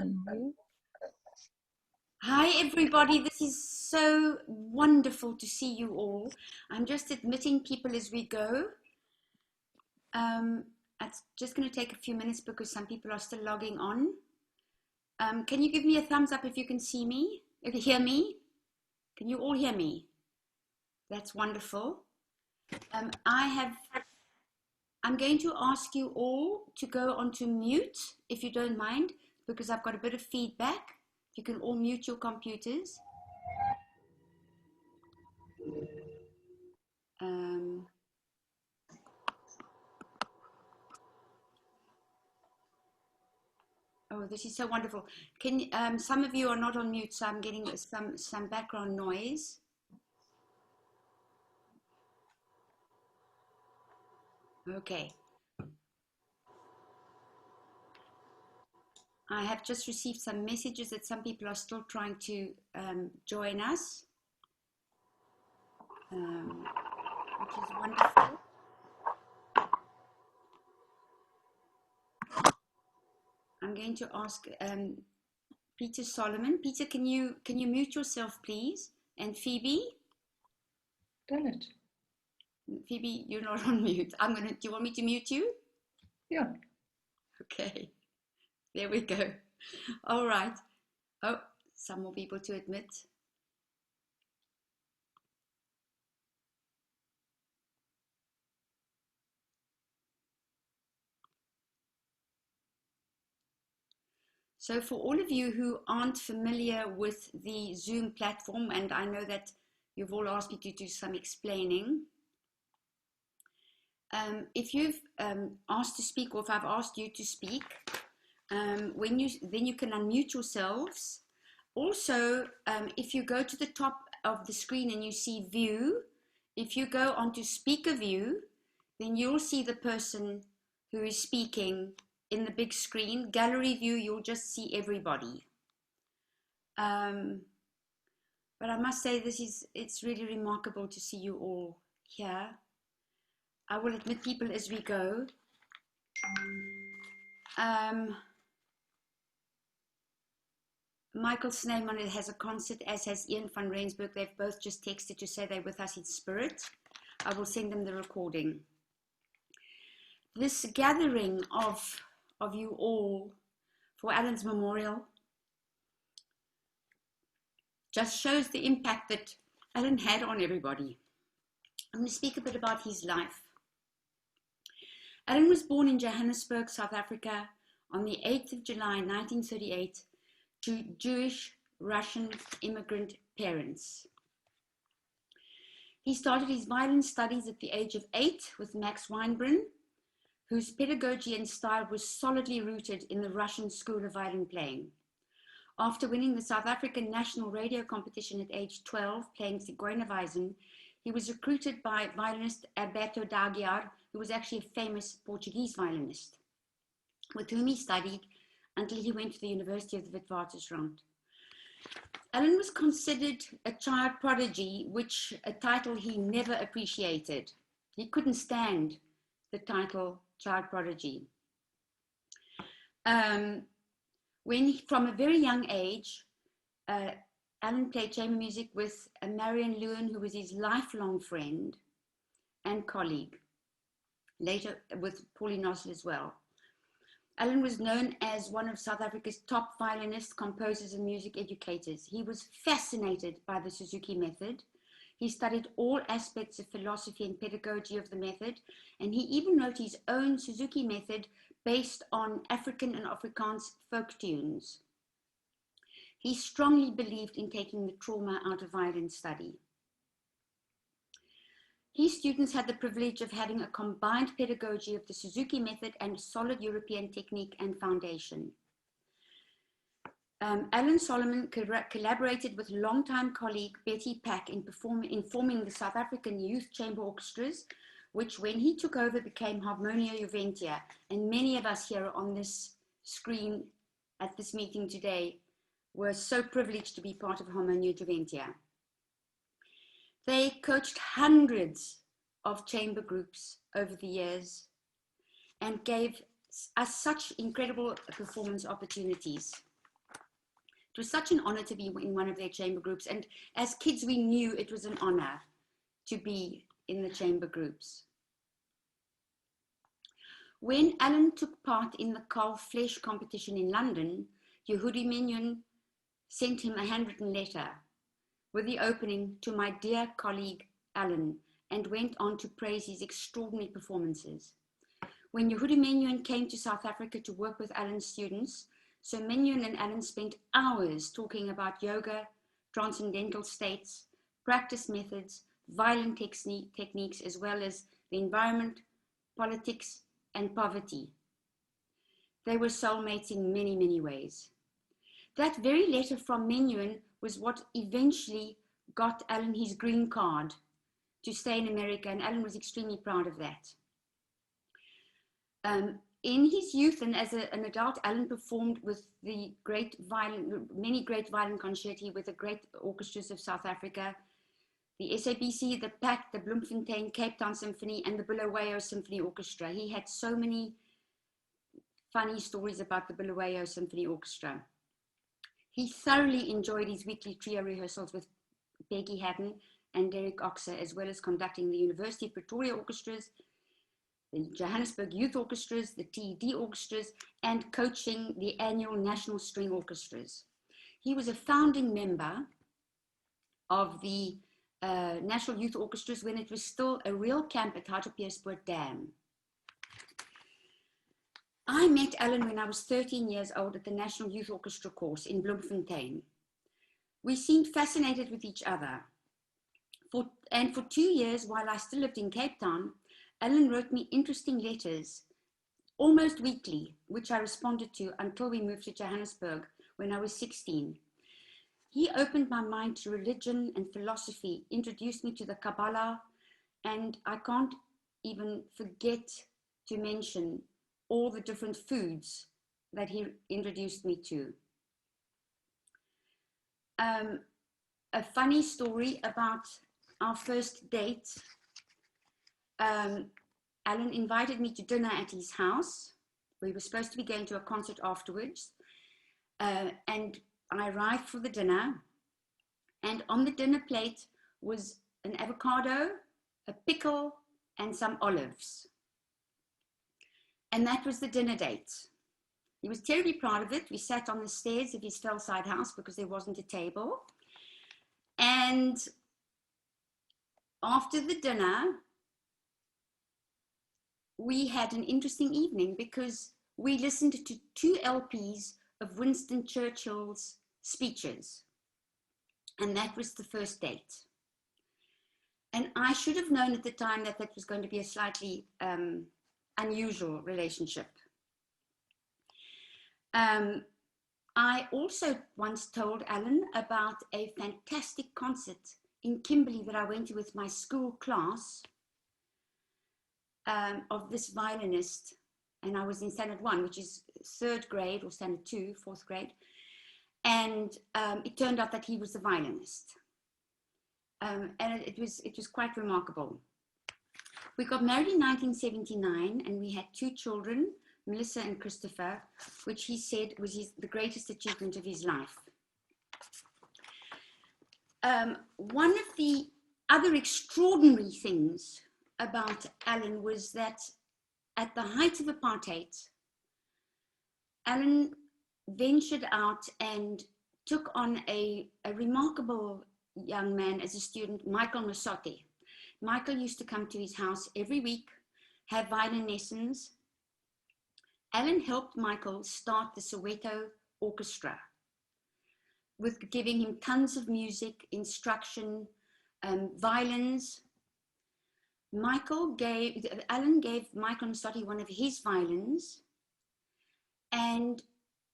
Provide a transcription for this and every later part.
Unmute. Hi, everybody. This is so wonderful to see you all. I'm just admitting people as we go. It's just going to take a few minutes because some people are still logging on. Can you give me a thumbs up if you can see me, if you hear me? Can you all hear me? That's wonderful. I'm going to ask you all to go onto mute, if you don't mind, because I've got a bit of feedback. You can all mute your computers. Oh, this is so wonderful. Can some of you are not on mute, so I'm getting some background noise. Okay. I have just received some messages that some people are still trying to join us, which is wonderful. I'm going to ask Peter Solomon. Peter, can you mute yourself, please? And Phoebe? Done it. Phoebe, you're not on mute. Do you want me to mute you? Yeah. Okay. There we go. All right. Oh, some more people to admit. So for all of you who aren't familiar with the Zoom platform, and I know that you've all asked me to do some explaining, if you've asked to speak, or if I've asked you to speak, then you can unmute yourselves. Also, if you go to the top of the screen and you see view, if you go onto speaker view, then you'll see the person who is speaking in the big screen. Gallery view, you'll just see everybody. But I must say it's really remarkable to see you all here. I will admit people as we go. Michael Snyman has a concert, as has Ian van Rensburg. They've both just texted to say they're with us in spirit. I will send them the recording. This gathering of you all for Alan's memorial just shows the impact that Alan had on everybody. I'm going to speak a bit about his life. Alan was born in Johannesburg, South Africa on the 8th of July 1938 to Jewish Russian immigrant parents. He started his violin studies at the age of 8 with Max Weinbrunn, whose pedagogy and style was solidly rooted in the Russian school of violin playing. After winning the South African National Radio Competition at age 12, playing Zigeunerweisen, he was recruited by violinist Alberto d'Aguiar, who was actually a famous Portuguese violinist, with whom he studied until he went to the University of the Witwatersrand. Alan was considered a child prodigy, which a title he never appreciated. He couldn't stand the title child prodigy. From a very young age, Alan played chamber music with Marion Lewin, who was his lifelong friend and colleague, later with Pauline Nossel as well. Alan was known as one of South Africa's top violinists, composers, and music educators. He was fascinated by the Suzuki method. He studied all aspects of philosophy and pedagogy of the method, and he even wrote his own Suzuki method based on African and Afrikaans folk tunes. He strongly believed in taking the trauma out of violin study. His students had the privilege of having a combined pedagogy of the Suzuki method and solid European technique and foundation. Alan Solomon collaborated with longtime colleague Betty Pack in forming the South African Youth Chamber Orchestras, which when he took over became Harmonia Juventia. And many of us here on this screen at this meeting today were so privileged to be part of Harmonia Juventia. They coached hundreds of chamber groups over the years and gave us such incredible performance opportunities. It was such an honor to be in one of their chamber groups. And as kids, we knew it was an honor to be in the chamber groups. When Alan took part in the Carl Flesch competition in London, Yehudi Menuhin sent him a handwritten letter with the opening, "To my dear colleague Alan," and went on to praise his extraordinary performances. When Yehudi Menuhin came to South Africa to work with Alan's students, so Menuhin and Alan spent hours talking about yoga, transcendental states, practice methods, violin techniques, as well as the environment, politics, and poverty. They were soulmates in many, many ways. That very letter from Menuhin was what eventually got Alan his green card to stay in America, and Alan was extremely proud of that. In his youth and as an adult, Alan performed with the many great violin concerti with the great orchestras of South Africa, the SABC, the PAC, the Bloemfontein, Cape Town Symphony, and the Bulawayo Symphony Orchestra. He had so many funny stories about the Bulawayo Symphony Orchestra. He thoroughly enjoyed his weekly trio rehearsals with Peggy Haddon and Derek Oxer, as well as conducting the University of Pretoria orchestras, the Johannesburg Youth Orchestras, the TED Orchestras, and coaching the annual National String Orchestras. He was a founding member of the National Youth Orchestras when it was still a real camp at Hartbeespoort Dam. I met Alan when I was 13 years old at the National Youth Orchestra course in Bloemfontein. We seemed fascinated with each other. For 2 years, while I still lived in Cape Town, Alan wrote me interesting letters, almost weekly, which I responded to until we moved to Johannesburg when I was 16. He opened my mind to religion and philosophy, introduced me to the Kabbalah, and I can't even forget to mention all the different foods that he introduced me to. A funny story about our first date. Alan invited me to dinner at his house. We were supposed to be going to a concert afterwards. And I arrived for the dinner. And on the dinner plate was an avocado, a pickle, and some olives. And that was the dinner date. He was terribly proud of it. We sat on the stairs of his Fellside house because there wasn't a table. And after the dinner, we had an interesting evening because we listened to 2 LPs of Winston Churchill's speeches. And that was the first date. And I should have known at the time that that was going to be a slightly unusual relationship. I also once told Alan about a fantastic concert in Kimberley that I went to with my school class of this violinist, and I was in standard 1, which is 3rd grade, or standard 2, 4th grade, and it turned out that he was the violinist, and it was quite remarkable. We got married in 1979, and we had 2 children, Melissa and Christopher, which he said was the greatest achievement of his life. One of the other extraordinary things about Alan was that at the height of apartheid, Alan ventured out and took on a remarkable young man as a student, Michael Masotti. Michael used to come to his house every week, have violin lessons. Alan helped Michael start the Soweto Orchestra with giving him tons of music, instruction, violins. Alan gave Michael Masotti one of his violins, and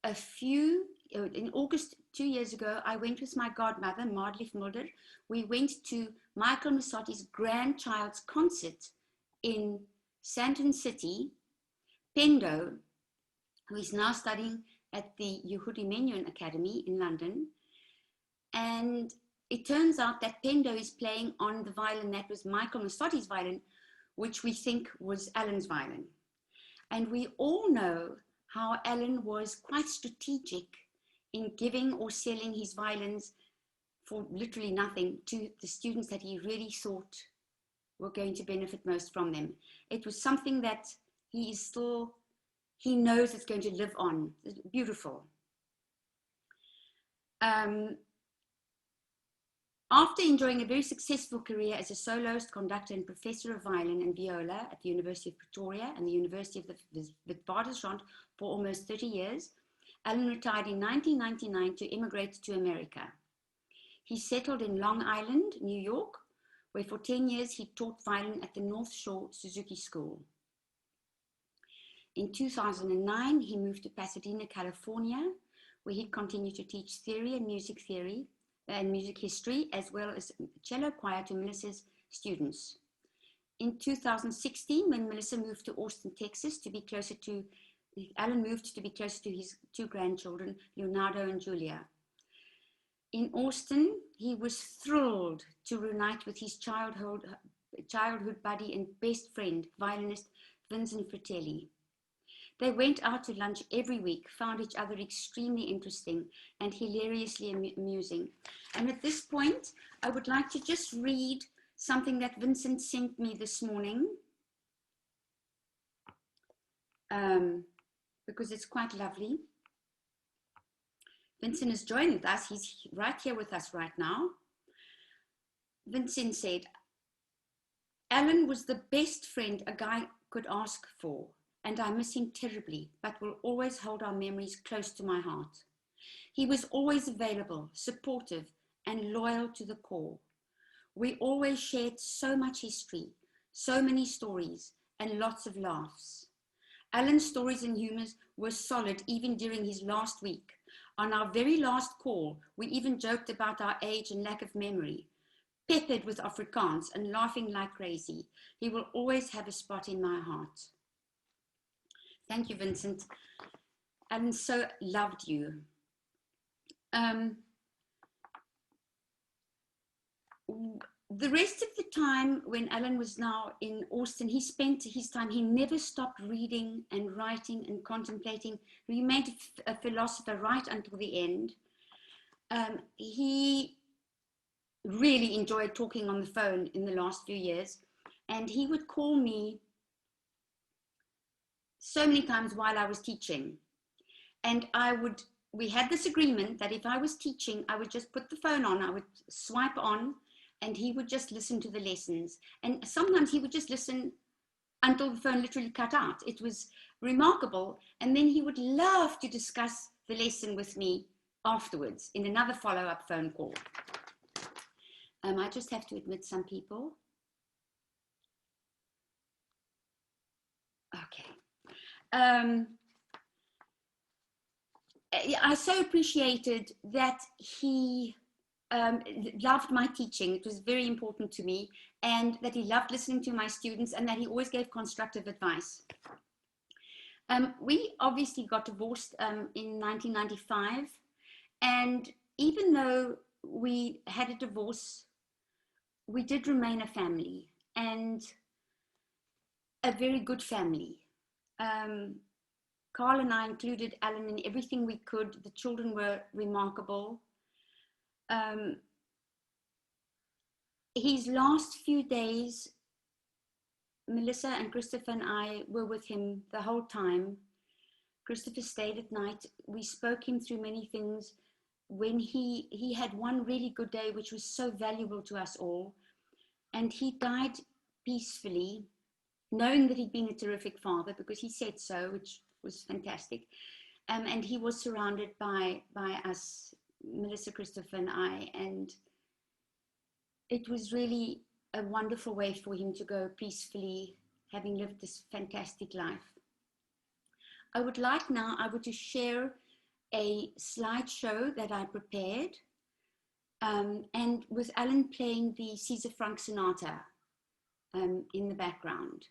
in August 2 years ago, I went with my godmother, Marlief Mulder. We went to Michael Masotti's grandchild's concert in Sandton City. Pendo, who is now studying at the Yehudi Menuhin Academy in London. And it turns out that Pendo is playing on the violin that was Michael Masotti's violin, which we think was Alan's violin. And we all know how Alan was quite strategic in giving or selling his violins for literally nothing to the students that he really thought were going to benefit most from them. It was something that he knows it's going to live on. It's beautiful. After enjoying a very successful career as a soloist, conductor, and professor of violin and viola at the University of Pretoria and the University of the Witwatersrand for almost 30 years, Alan retired in 1999 to immigrate to America. He settled in Long Island, New York, where for 10 years he taught violin at the North Shore Suzuki School. In 2009, he moved to Pasadena, California, where he continued to teach theory and music history, as well as cello choir to Melissa's students. In 2016, when Melissa moved to Austin, Texas, Alan moved to be closer to his two grandchildren, Leonardo and Julia. In Austin, he was thrilled to reunite with his childhood buddy and best friend, violinist Vincent Fratelli. They went out to lunch every week, found each other extremely interesting and hilariously amusing. And at this point, I would like to just read something that Vincent sent me this morning, because it's quite lovely. Vincent is joined with us. He's right here with us right now. Vincent said, Alan was the best friend a guy could ask for, and I miss him terribly, but will always hold our memories close to my heart. He was always available, supportive, and loyal to the core. We always shared so much history, so many stories, and lots of laughs. Alan's stories and humors were solid even during his last week. On our very last call, we even joked about our age and lack of memory, peppered with Afrikaans and laughing like crazy. He will always have a spot in my heart. Thank you, Vincent. Alan so loved you. The rest of the time when Alan was now in Austin, he spent his time, he never stopped reading and writing and contemplating. He remained a philosopher right until the end. He really enjoyed talking on the phone in the last few years, and he would call me so many times while I was teaching. And we had this agreement that if I was teaching, I would just put the phone on, I would swipe on, and he would just listen to the lessons. And sometimes he would just listen until the phone literally cut out. It was remarkable. And then he would love to discuss the lesson with me afterwards in another follow-up phone call. I just have to admit some people. Okay. I so appreciated that he loved my teaching. It was very important to me, and that he loved listening to my students, and that he always gave constructive advice. We obviously got divorced in 1995, and even though we had a divorce, we did remain a family, and a very good family. Carl and I included Alan in everything we could. The children were remarkable. His last few days, Melissa and Christopher and I were with him the whole time. Christopher stayed at night. We spoke him through many things. When he had one really good day, which was so valuable to us all, and he died peacefully, knowing that he'd been a terrific father, because he said so, which was fantastic. And he was surrounded by us, Melissa, Christopher, and I, and it was really a wonderful way for him to go peacefully, having lived this fantastic life. I would like now, to share a slideshow that I prepared, and with Alan playing the Caesar Franck Sonata in the background.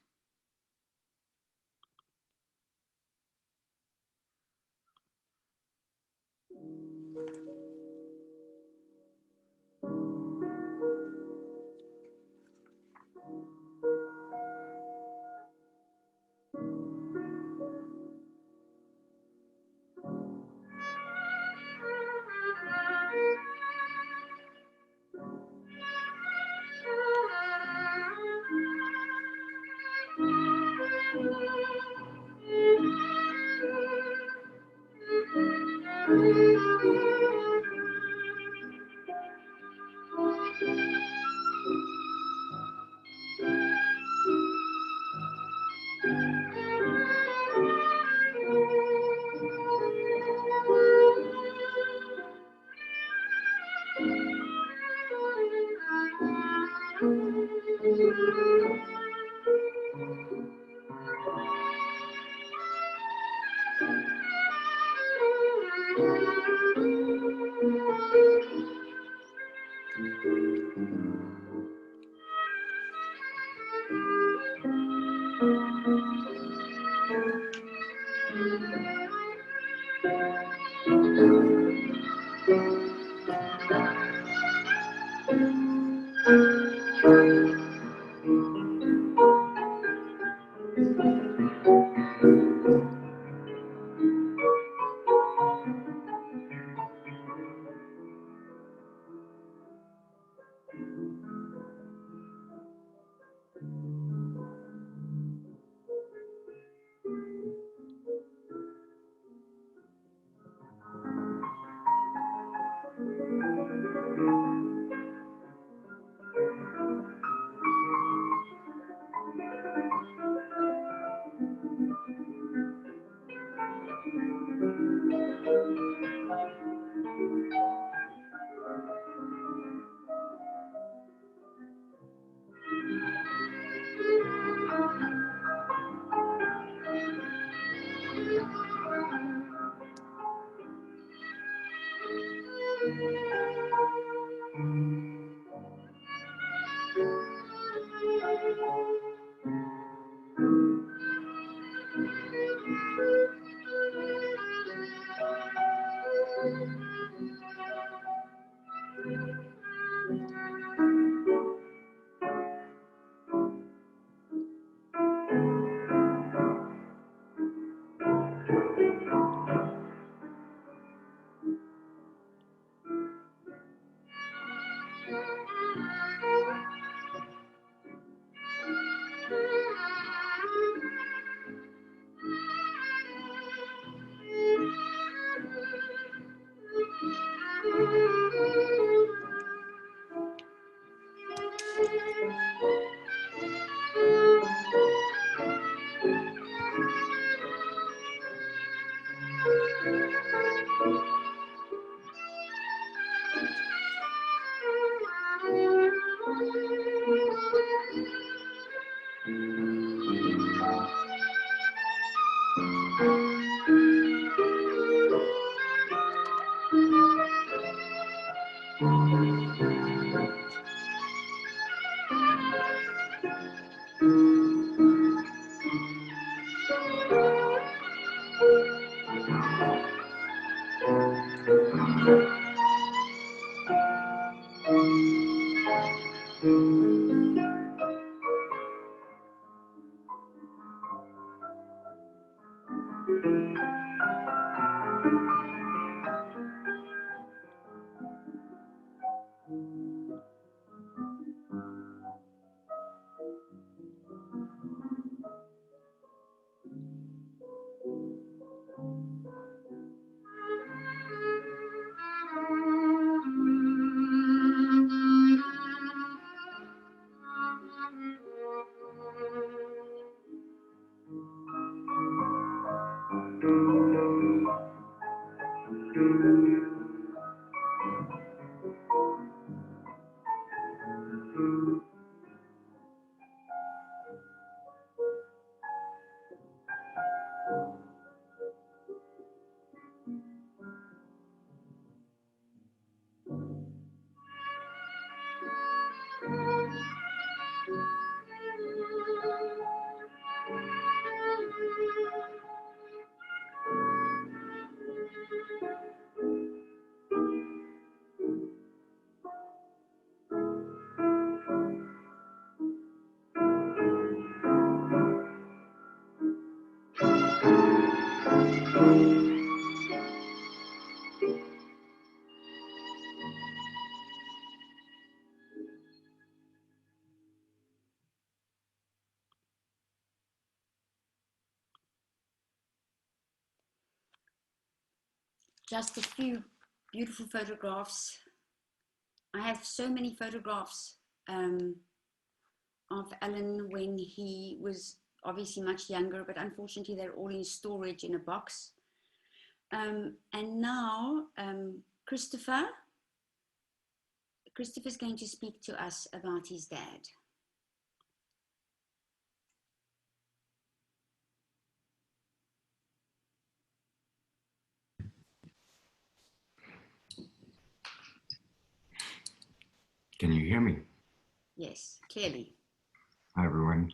just a few beautiful photographs. I have so many photographs of Alan when he was obviously much younger, but unfortunately they're all in storage in a box. And now Christopher's going to speak to us about his dad. Can you hear me? Yes, clearly. Hi, everyone.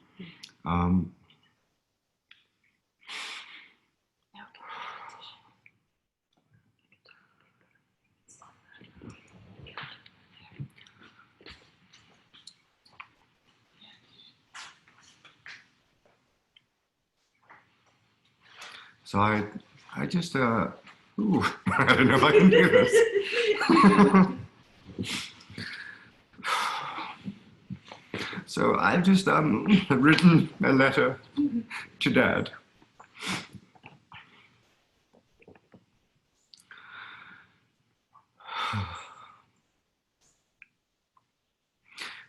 So I just, I don't know if I can do this. So I've just written a letter to Dad.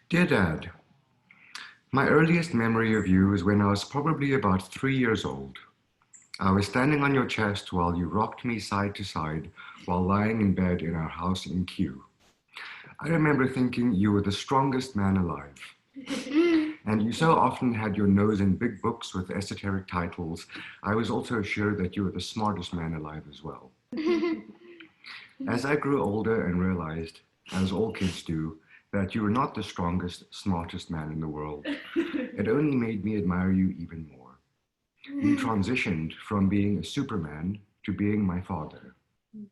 Dear Dad, my earliest memory of you is when I was probably about 3 years old. I was standing on your chest while you rocked me side to side while lying in bed in our house in Kew. I remember thinking you were the strongest man alive. And you so often had your nose in big books with esoteric titles, I was also sure that you were the smartest man alive as well. As I grew older and realized, as all kids do, that you were not the strongest, smartest man in the world, it only made me admire you even more. You transitioned from being a Superman to being my father,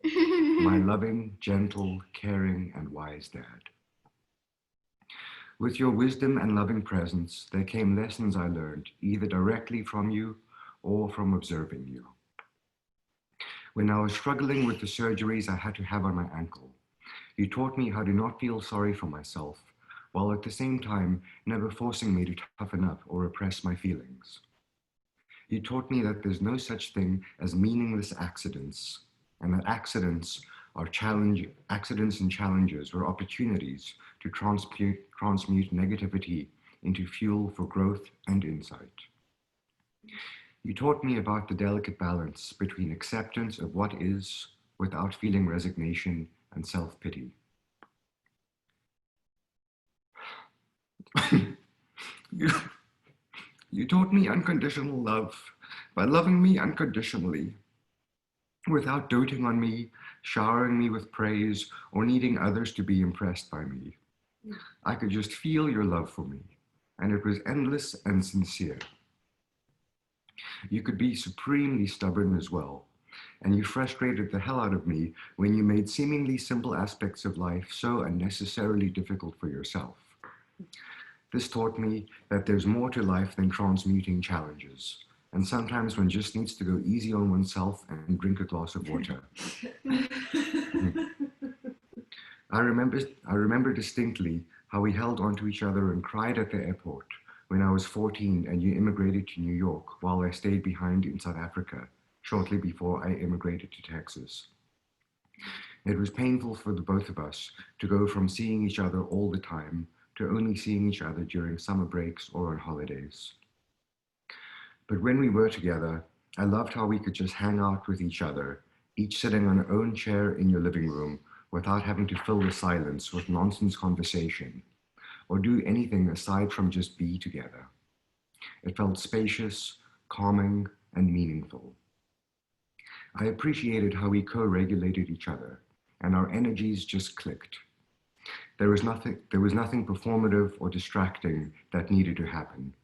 my loving, gentle, caring, and wise dad. With your wisdom and loving presence, there came lessons I learned, either directly from you or from observing you. When I was struggling with the surgeries I had to have on my ankle, you taught me how to not feel sorry for myself, while at the same time never forcing me to toughen up or repress my feelings. You taught me that there's no such thing as meaningless accidents, and that accidents and challenges are opportunities to transmute negativity into fuel for growth and insight. You taught me about the delicate balance between acceptance of what is without feeling resignation and self-pity. You taught me unconditional love by loving me unconditionally, without doting on me, showering me with praise, or needing others to be impressed by me. I could just feel your love for me, and it was endless and sincere. You could be supremely stubborn as well, and you frustrated the hell out of me when you made seemingly simple aspects of life so unnecessarily difficult for yourself. This taught me that there's more to life than transmuting challenges, and sometimes one just needs to go easy on oneself and drink a glass of water. I remember distinctly how we held onto each other and cried at the airport when I was 14 and you immigrated to New York while I stayed behind in South Africa shortly before I immigrated to Texas. It was painful for the both of us to go from seeing each other all the time to only seeing each other during summer breaks or on holidays. But when we were together, I loved how we could just hang out with each other, each sitting on our own chair in your living room without having to fill the silence with nonsense conversation or do anything aside from just be together. It felt spacious, calming, and meaningful. I appreciated how we co-regulated each other and our energies just clicked. There was nothing performative or distracting that needed to happen.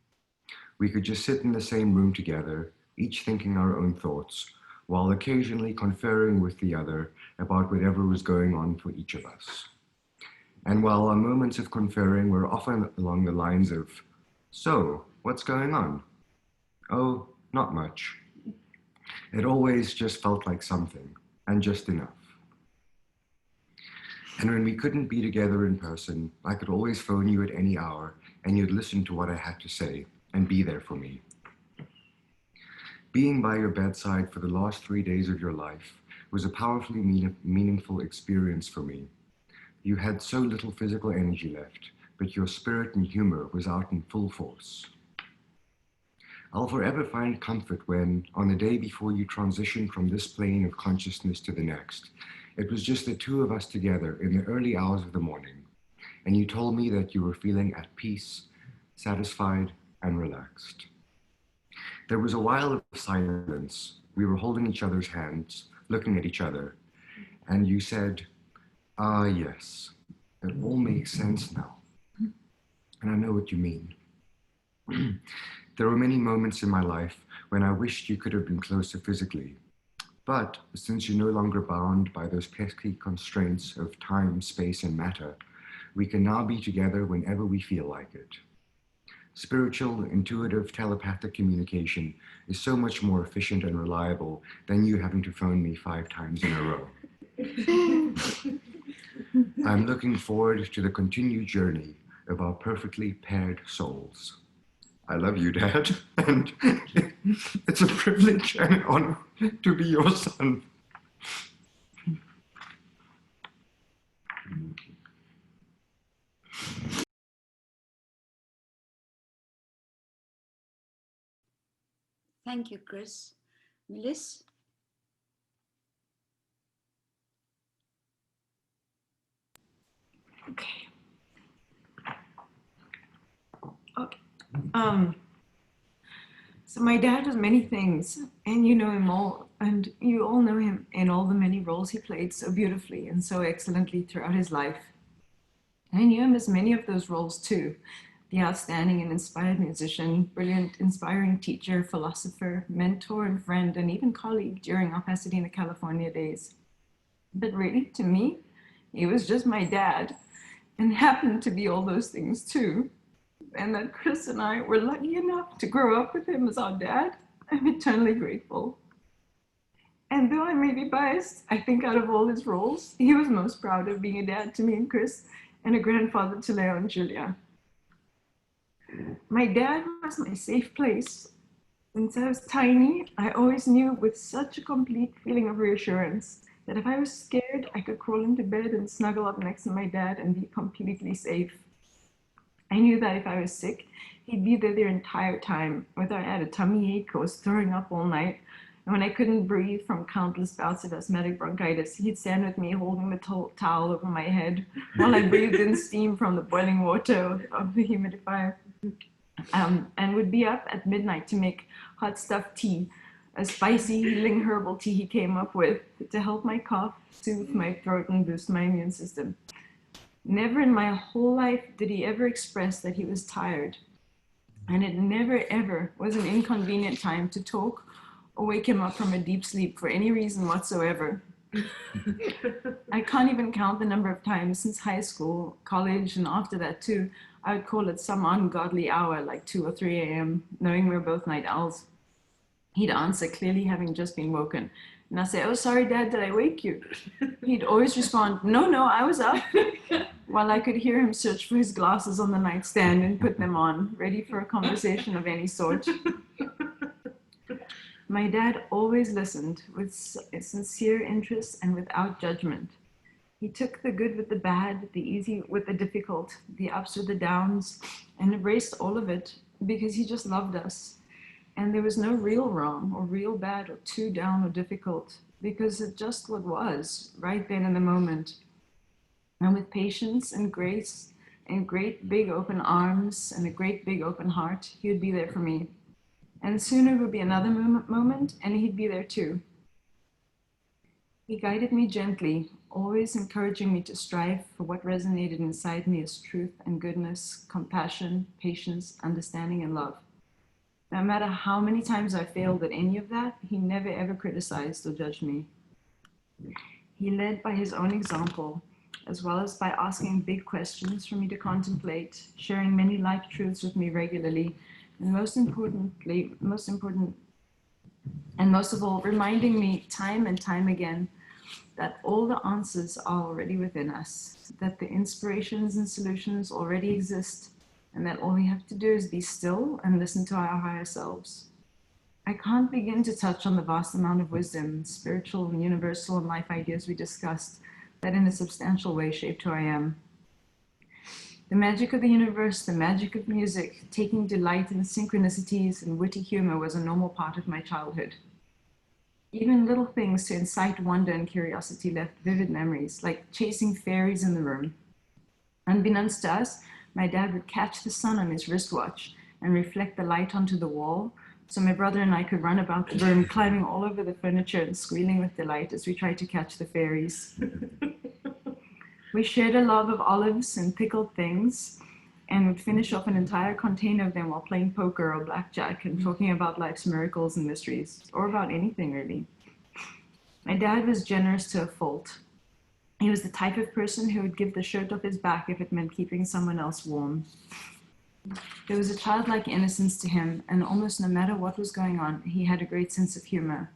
We could just sit in the same room together, each thinking our own thoughts, while occasionally conferring with the other about whatever was going on for each of us. And while our moments of conferring were often along the lines of, "So, what's going on?" "Oh, not much." It always just felt like something, and just enough. And when we couldn't be together in person, I could always phone you at any hour, and you'd listen to what I had to say and be there for me. Being by your bedside for the last 3 days of your life was a powerfully meaningful experience for me. You had so little physical energy left, but your spirit and humor was out in full force. I'll forever find comfort when, on the day before you transitioned from this plane of consciousness to the next, it was just the two of us together in the early hours of the morning, and you told me that you were feeling at peace, satisfied, and relaxed. There was a while of silence. We were holding each other's hands, looking at each other, and you said, "Ah, yes, it all makes sense now. And I know what you mean." There were many moments in my life when I wished you could have been closer physically. But since you're no longer bound by those pesky constraints of time, space, and matter, we can now be together whenever we feel like it. Spiritual, intuitive, telepathic communication is so much more efficient and reliable than you having to phone me 5 times in a row. I'm looking forward to the continued journey of our perfectly paired souls. I love you, Dad, and it's a privilege and an honor to be your son. Thank you, Chris. Melis? Okay. So my dad was many things, and you know him all, and you all know him in all the many roles he played so beautifully and so excellently throughout his life. I knew him as many of those roles too. The outstanding and inspired musician, brilliant, inspiring teacher, philosopher, mentor and friend, and even colleague during our Pasadena, California days. But really, to me, he was just my dad, and happened to be all those things too. And that Chris and I were lucky enough to grow up with him as our dad. I'm eternally grateful. And though I may be biased, I think out of all his roles, he was most proud of being a dad to me and Chris, and a grandfather to Leo and Julia. My dad was my safe place. Since I was tiny, I always knew with such a complete feeling of reassurance that if I was scared, I could crawl into bed and snuggle up next to my dad and be completely safe. I knew that if I was sick, he'd be there the entire time, whether I had a tummy ache or was throwing up all night. And when I couldn't breathe from countless bouts of asthmatic bronchitis, he'd stand with me holding the towel over my head while I breathed in steam from the boiling water of the humidifier. And would be up at midnight to make hot stuffed tea, a spicy healing herbal tea he came up with to help my cough, soothe my throat, and boost my immune system. Never in my whole life did he ever express that he was tired. And it never ever was an inconvenient time to talk or wake him up from a deep sleep for any reason whatsoever. I can't even count the number of times since high school, college, and after that too, I would call at some ungodly hour, like 2 or 3 a.m., knowing we were both night owls. He'd answer, clearly having just been woken. And I'd say, "Oh, sorry, Dad, did I wake you?" He'd always respond, no, I was up," while I could hear him search for his glasses on the nightstand and put them on, ready for a conversation of any sort. My dad always listened with sincere interest and without judgment. He took the good with the bad, the easy with the difficult, the ups with the downs, and embraced all of it because he just loved us. And there was no real wrong or real bad or too down or difficult, because it just what was right then in the moment. And with patience and grace and great big open arms and a great big open heart, he would be there for me. And soon it would be another moment, and he'd be there too. He guided me gently, always encouraging me to strive for what resonated inside me as truth and goodness, compassion, patience, understanding, and love. No matter how many times I failed at any of that, he never ever criticized or judged me. He led by his own example, as well as by asking big questions for me to contemplate, sharing many life truths with me regularly, and most of all, reminding me time and time again that all the answers are already within us, that the inspirations and solutions already exist, and that all we have to do is be still and listen to our higher selves. I can't begin to touch on the vast amount of wisdom, spiritual and universal and life ideas we discussed that in a substantial way shaped who I am. The magic of the universe, the magic of music, taking delight in synchronicities and witty humor was a normal part of my childhood. Even little things to incite wonder and curiosity left vivid memories, like chasing fairies in the room. Unbeknownst to us, my dad would catch the sun on his wristwatch and reflect the light onto the wall, so my brother and I could run about the room, climbing all over the furniture and squealing with delight as we tried to catch the fairies. We shared a love of olives and pickled things, and would finish off an entire container of them while playing poker or blackjack and talking about life's miracles and mysteries, or about anything really. My dad was generous to a fault. He was the type of person who would give the shirt off his back if it meant keeping someone else warm. There was a childlike innocence to him, and almost no matter what was going on, he had a great sense of humor.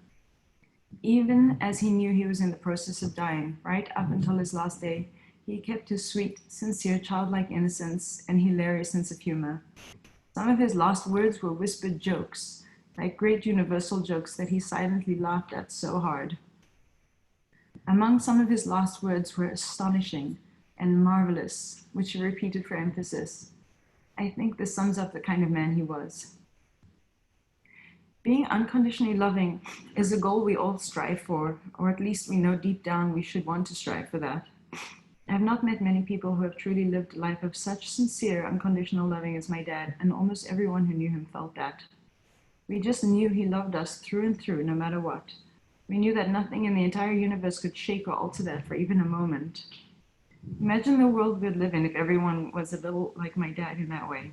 Even as he knew he was in the process of dying, right up until his last day, he kept his sweet, sincere, childlike innocence and hilarious sense of humor. Some of his last words were whispered jokes, like great universal jokes that he silently laughed at so hard. Among some of his last words were astonishing and marvelous, which he repeated for emphasis. I think this sums up the kind of man he was. Being unconditionally loving is a goal we all strive for, or at least we know deep down we should want to strive for that. I have not met many people who have truly lived a life of such sincere, unconditional loving as my dad, and almost everyone who knew him felt that. We just knew he loved us through and through, no matter what. We knew that nothing in the entire universe could shake or alter that for even a moment. Imagine the world we'd live in if everyone was a little like my dad in that way.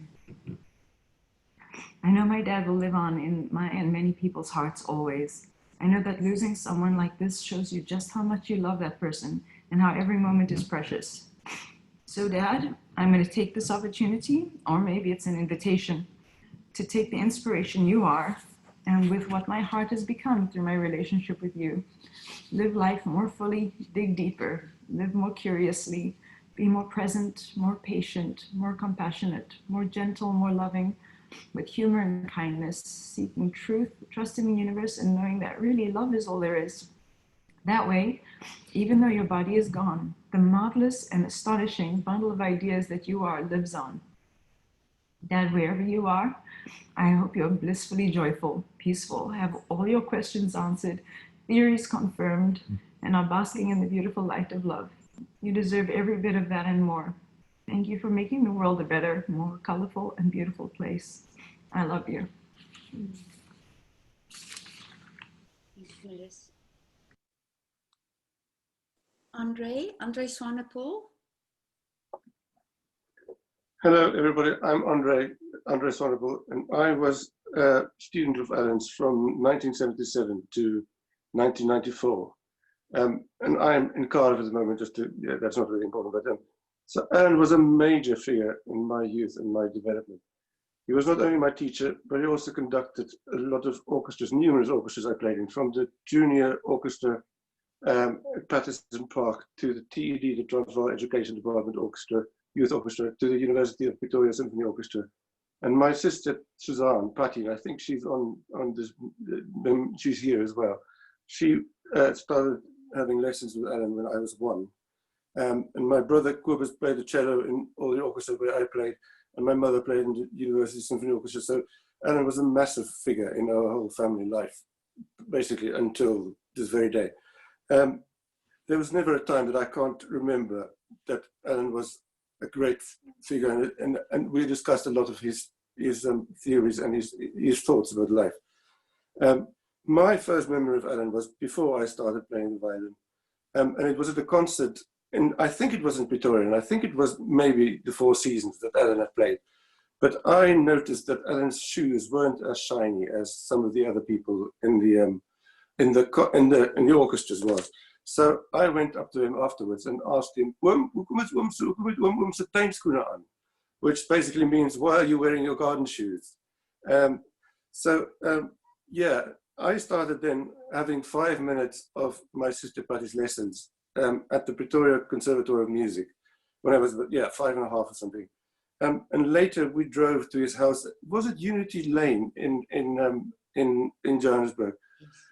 I know my dad will live on in my and many people's hearts always. I know that losing someone like this shows you just how much you love that person and how every moment is precious. So, Dad, I'm going to take this opportunity, or maybe it's an invitation, to take the inspiration you are, and with what my heart has become through my relationship with you, live life more fully, dig deeper, live more curiously, be more present, more patient, more compassionate, more gentle, more loving, with humor and kindness, seeking truth, trusting the universe, and knowing that really love is all there is. That way, even though your body is gone, the marvelous and astonishing bundle of ideas that you are lives on. Dad, wherever you are, I hope you're blissfully joyful, peaceful, have all your questions answered, theories confirmed, and are basking in the beautiful light of love. You deserve every bit of that and more. Thank you for making the world a better, more colorful and beautiful place. I love you. Phyllis. Andre Swanepoel. Hello, everybody. I'm Andre Swanepoel, and I was a student of Alan's from 1977 to 1994. And I'm in Cardiff at the moment, that's not really important, but so Alan was a major figure in my youth and my development. He was not only my teacher, but he also conducted a lot of orchestras, numerous orchestras I played in, from the junior orchestra at Patterson Park to the TED, the Transvaal Education Department Orchestra, Youth Orchestra, to the University of Pretoria Symphony Orchestra. And my sister, Suzanne Patty, I think she's on this, she's here as well. She started having lessons with Alan when I was 1. And my brother Kobus played the cello in all the orchestras where I played, and my mother played in the University Symphony Orchestra. So Alan was a massive figure in our whole family life, basically until this very day. There was never a time that I can't remember that Alan was a great figure, and we discussed a lot of his theories and his thoughts about life. My first memory of Alan was before I started playing the violin, and it was at a concert, and I think it was in Pretoria, and I think it was maybe the Four Seasons that Alan had played. But I noticed that Alan's shoes weren't as shiny as some of the other people in the orchestras was. So I went up to him afterwards and asked him, which basically means, why are you wearing your garden shoes? Yeah, I started then having 5 minutes of my sister Patty's lessons at the Pretoria Conservatoire of Music when I was 5.5 or something. And later we drove to his house. Was it Unity Lane in in Johannesburg,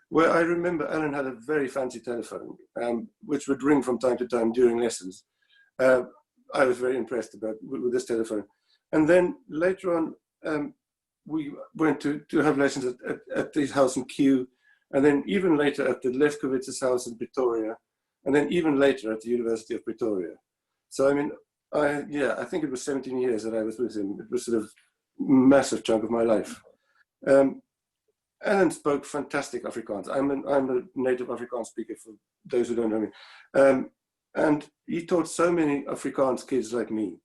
where I remember Alan had a very fancy telephone, which would ring from time to time during lessons. I was very impressed with this telephone. And then later on, we went to have lessons at his house in Kew, and then even later at the Lefkowitz's house in Pretoria, and then even later at the University of Pretoria. So I mean, I think it was 17 years that I was with him. It was sort of massive chunk of my life. Alan spoke fantastic Afrikaans. I'm a native Afrikaans speaker, for those who don't know me. And he taught so many Afrikaans kids like me,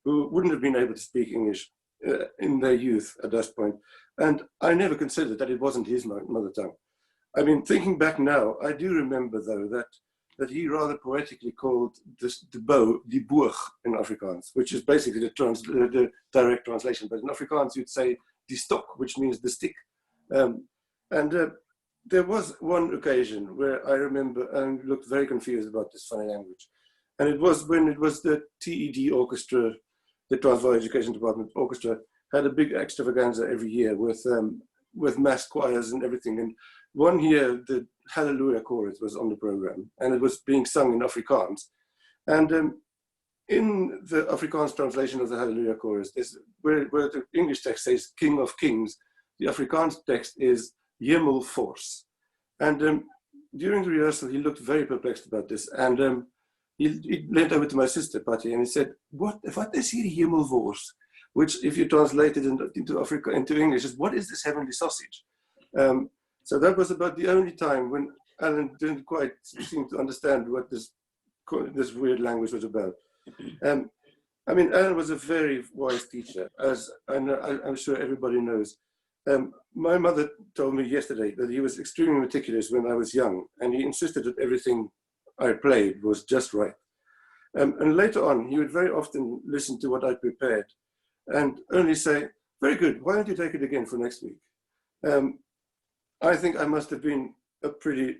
who wouldn't have been able to speak English in their youth at that point. And I never considered that it wasn't his mother tongue. I mean, thinking back now, I do remember though that he rather poetically called this the bow, die boog in Afrikaans, which is basically the direct translation. But in Afrikaans, you'd say die stok, which means the stick. There was one occasion where I remember and looked very confused about this funny language. And it was when it was the TED orchestra, the Transvaal Education Department Orchestra, had a big extravaganza every year with mass choirs and everything. And one year, the Hallelujah Chorus was on the program, and it was being sung in Afrikaans. And in the Afrikaans translation of the Hallelujah Chorus, where the English text says King of Kings, the Afrikaans text is Hemelforce. And during the rehearsal, he looked very perplexed about this. And he leaned over to my sister, Patty, and he said, what is here Hemelforce? Which, if you translate it into English, is what is this heavenly sausage? So that was about the only time when Alan didn't quite seem to understand what this weird language was about. I mean, Alan was a very wise teacher, as I'm sure everybody knows. My mother told me yesterday that he was extremely meticulous when I was young, and he insisted that everything I played was just right. And later on, he would very often listen to what I prepared and only say, very good, why don't you take it again for next week? I think I must have been a pretty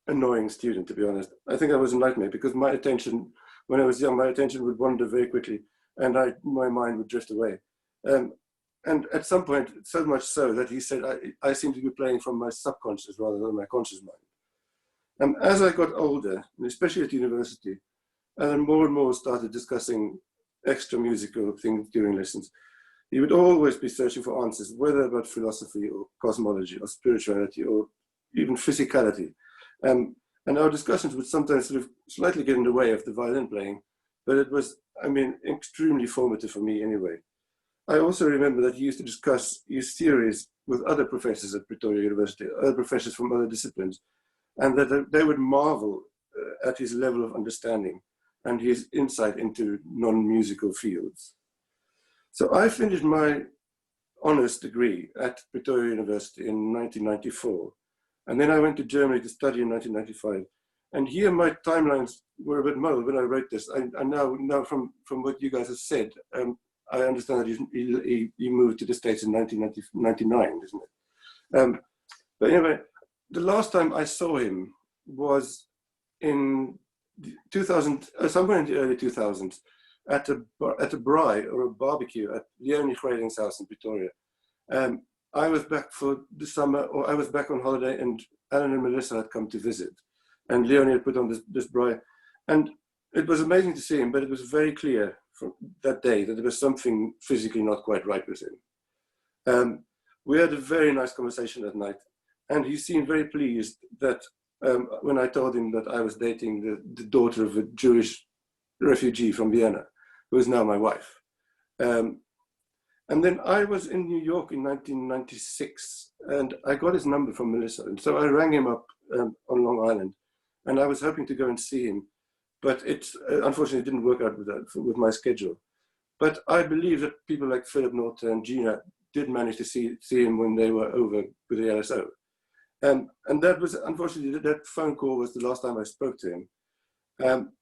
annoying student, to be honest. I think I was a nightmare because my attention, when I was young, my attention would wander very quickly and my mind would drift away. And at some point, so much so that he said, I seem to be playing from my subconscious rather than my conscious mind. As I got older, and especially at university, and more and more started discussing extra musical things during lessons, he would always be searching for answers, whether about philosophy or cosmology or spirituality or even physicality. And our discussions would sometimes sort of slightly get in the way of the violin playing, but it was, I mean, extremely formative for me anyway. I also remember that he used to discuss his theories with other professors at Pretoria University, other professors from other disciplines, and that they would marvel at his level of understanding and his insight into non-musical fields. So I finished my honors degree at Pretoria University in 1994, and then I went to Germany to study in 1995. And here my timelines were a bit muddled when I wrote this. I now from what you guys have said, I understand that he moved to the States in 1999, isn't it? But anyway, the last time I saw him was in 2000, somewhere in the early 2000s, at a braai or a barbecue at Leonie Grading's house in Pretoria. I was back for the summer, or I was back on holiday, and Alan and Melissa had come to visit, and Leonie had put on this braai, and it was amazing to see him, but it was very clear from that day that there was something physically not quite right with him. We had a very nice conversation that night, and he seemed very pleased that when I told him that I was dating the daughter of a Jewish refugee from Vienna, who is now my wife. And then I was in New York in 1996, and I got his number from Melissa. And so I rang him up on Long Island, and I was hoping to go and see him, but it unfortunately didn't work out with my schedule. But I believe that people like Philip Norton and Gina did manage to see him when they were over with the LSO. And that was, unfortunately, that phone call was the last time I spoke to him.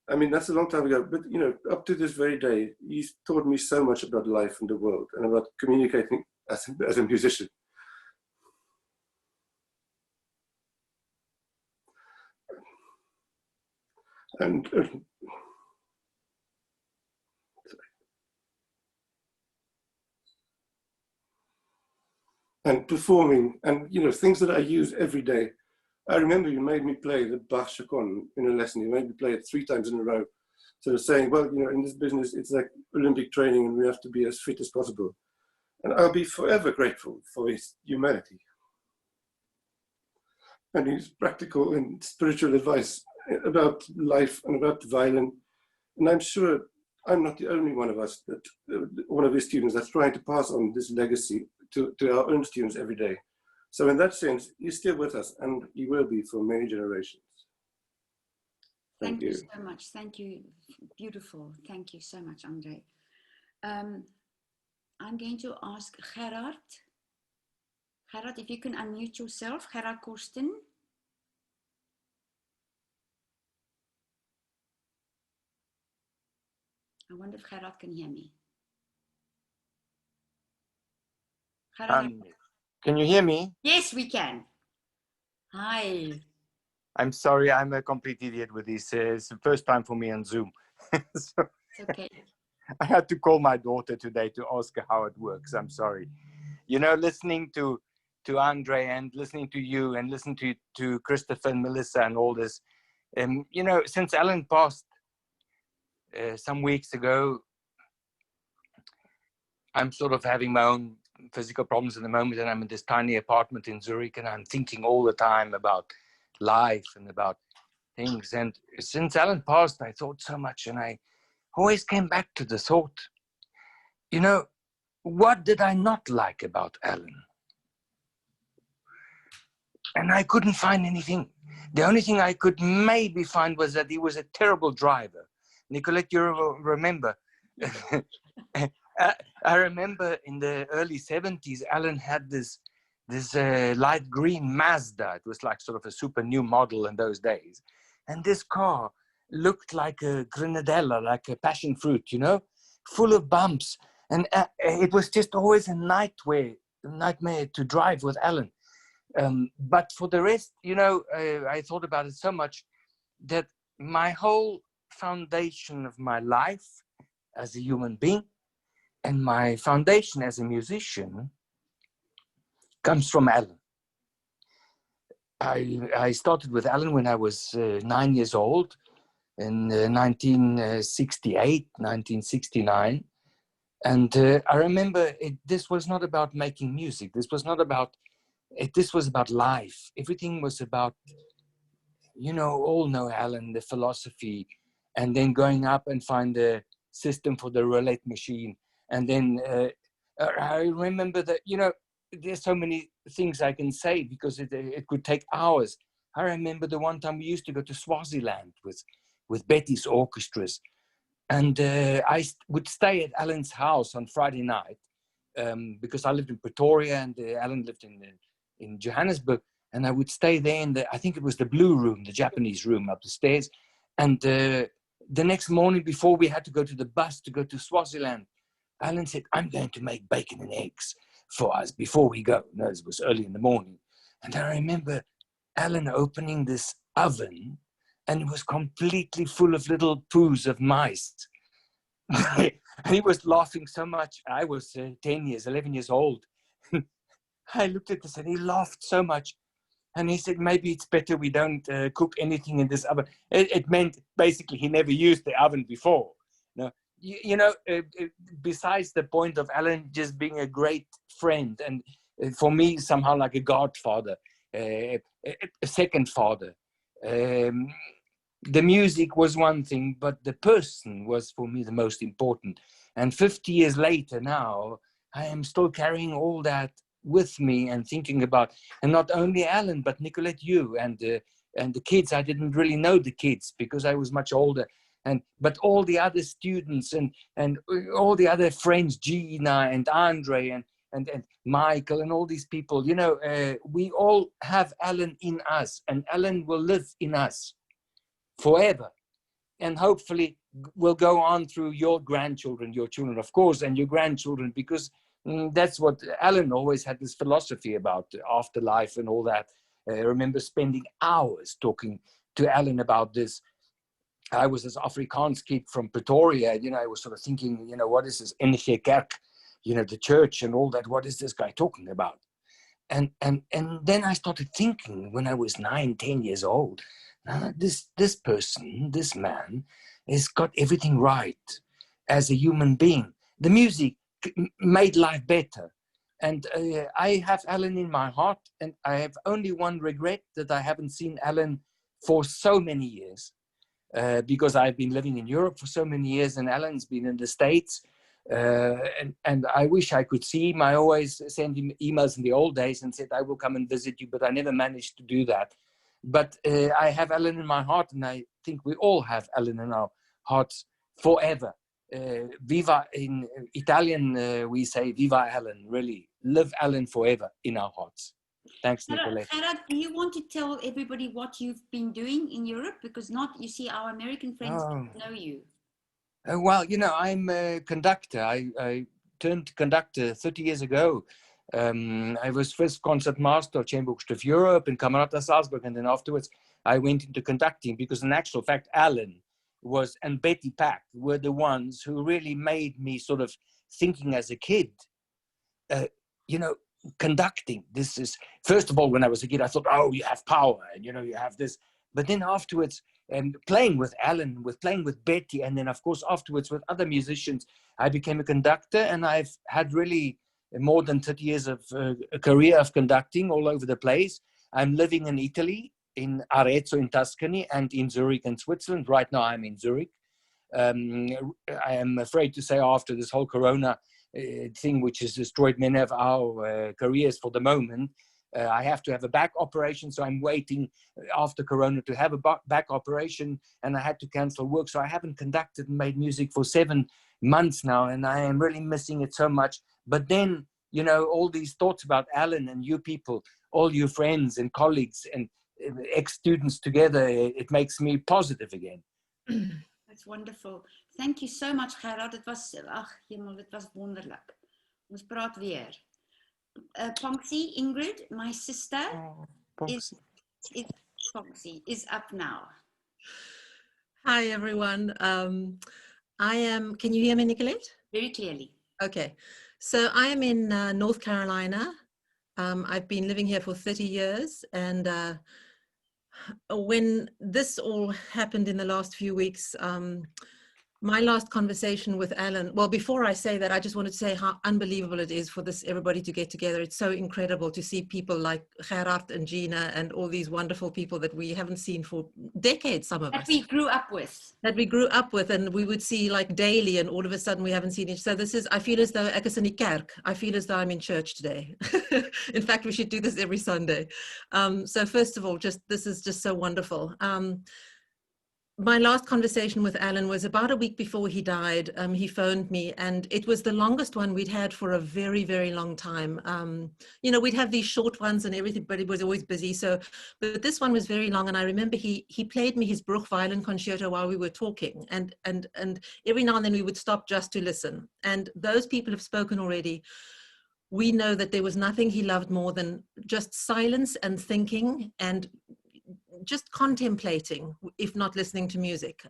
I mean, that's a long time ago, but you know, up to this very day, he's taught me so much about life and the world and about communicating as a musician. And and performing, and things that I use every day. I remember you made me play the Bach Chaconne in a lesson. You made me play it 3 times in a row. Sort of saying, well, in this business, it's like Olympic training and we have to be as fit as possible. And I'll be forever grateful for his humanity and his practical and spiritual advice about life and about the violin. And I'm sure I'm not the only one of us, one of his students that's trying to pass on this legacy to our own students every day. So in that sense, he's still with us, and he will be for many generations. Thank you so much. Thank you. Beautiful. Thank you so much, Andre. I'm going to ask Gerard. Gerard, if you can unmute yourself. Gerard Korsten. I wonder if Gerard can hear me. Gerard, can you hear me? yes, we can. Hi. I'm sorry, I'm a complete idiot with this. It's the first time for me on Zoom. So It's okay. I had to call my daughter today to ask her how it works. I'm sorry. Listening to Andre and listening to you and listening to Christopher and Melissa and all this. Since Alan passed some weeks ago, I'm sort of having my own physical problems at the moment, and I'm in this tiny apartment in Zurich, and I'm thinking all the time about life and about things. And since Alan passed, I thought so much, and I always came back to the thought, what did I not like about Alan? And I couldn't find anything. The only thing I could maybe find was that he was a terrible driver. Nicolette, you remember? I remember in the early 70s, Alan had this light green Mazda. It was like sort of a super new model in those days. And this car looked like a grenadella, like a passion fruit, full of bumps. And it was just always a nightmare to drive with Alan. But for the rest, I thought about it so much that my whole foundation of my life as a human being and my foundation as a musician comes from Alan. I started with Alan when I was 9 years old in 1968, 1969. And I remember this was not about making music. This was about life. Everything was about, all know Alan, the philosophy, and then going up and find a system for the roulette machine. And then I remember that, there's so many things I can say because it could take hours. I remember the one time we used to go to Swaziland with Betty's orchestras. And I would stay at Alan's house on Friday night because I lived in Pretoria and Alan lived in Johannesburg. And I would stay there I think it was the blue room, the Japanese room up the stairs. And the next morning before we had to go to the bus to go to Swaziland, Alan said, I'm going to make bacon and eggs for us before we go. No, it was early in the morning. And I remember Alan opening this oven and it was completely full of little poos of mice. And he was laughing so much. I was 11 years old. I looked at this and he laughed so much. And he said, maybe it's better we don't cook anything in this oven. It meant basically he never used the oven before. Besides the point of Alan just being a great friend and for me somehow like a godfather, a second father. The music was one thing, but the person was for me the most important. And 50 years later now, I am still carrying all that with me and thinking about, and not only Alan, but Nicolette, you and the kids. I didn't really know the kids because I was much older. But all the other students and all the other friends, Gina and Andre and Michael and all these people, we all have Alan in us, and Alan will live in us forever. And hopefully will go on through your grandchildren, your children, of course, and your grandchildren, because that's what Alan always had this philosophy about afterlife and all that. I remember spending hours talking to Alan about this. I was this Afrikaans kid from Pretoria, I was sort of thinking, what is this NG Kerk, the church and all that, what is this guy talking about? And then I started thinking when I was 9, 10 years old, this person, this man, has got everything right as a human being. The music made life better. And I have Alan in my heart, and I have only one regret, that I haven't seen Alan for so many years, because I've been living in Europe for so many years, and Alan's been in the States. And I wish I could see him. I always sent him emails in the old days and said, I will come and visit you, but I never managed to do that. But I have Alan in my heart, and I think we all have Alan in our hearts forever. Viva, in Italian, we say Viva Alan, really. Live Alan forever in our hearts. Thanks, Nicolette. Gerard, do you want to tell everybody what you've been doing in Europe? Because you see, our American friends don't know you. Well, you know, I'm a conductor. I turned conductor 30 years ago. I was first concertmaster of Chamber Orchestra of Europe in Camerata Salzburg, and then afterwards I went into conducting, because in actual fact, Alan and Betty Pack were the ones who really made me sort of thinking as a kid, you know, conducting. This is, first of all, when I was a kid, I thought, oh, you have power, and, you know, you have this. But then afterwards, playing with Alan, playing with Betty, and then, of course, afterwards with other musicians, I became a conductor, and I've had really more than 30 years of a career of conducting all over the place. I'm living in Italy, in Arezzo in Tuscany, and in Zurich in Switzerland. Right now I'm in Zurich. I am afraid to say, after this whole Corona thing, which has destroyed many of our careers for the moment, I have to have a back operation, so I'm waiting after Corona to have a back operation, and I had to cancel work, so I haven't conducted and made music for 7 months now, and I am really missing it so much. But then, you know, all these thoughts about Alan and you people, all you friends and colleagues and ex-students together, it makes me positive again. That's wonderful. Thank you so much, Gerard. Dit was, ag, hemel, dit was wonderlik. Ons praat weer. Ponxie, Ingrid, my sister, Ponxie is up now. Hi, everyone. Can you hear me, Nicolette? Very clearly. Okay. So I am in North Carolina. I've been living here for 30 years. And when this all happened in the last few weeks, my last conversation with Alan, well, before I say that, I just wanted to say how unbelievable it is for everybody to get together. It's so incredible to see people like Gerard and Gina and all these wonderful people that we haven't seen for decades, some of us. That we grew up with. That we grew up with, and we would see like daily, and all of a sudden we haven't seen each. So this is, I feel as though ek is in die kerk. I feel as though I'm in church today. In fact, we should do this every Sunday. So first of all, this is just so wonderful. My last conversation with Alan was about a week before he died. He phoned me, and it was the longest one we'd had for a very, very long time. You know, we'd have these short ones and everything, but it was always busy. But this one was very long, and I remember he played me his Bruch violin concerto while we were talking, and every now and then we would stop just to listen. And those people have spoken already. We know that there was nothing he loved more than just silence and thinking and just contemplating, if not listening to music.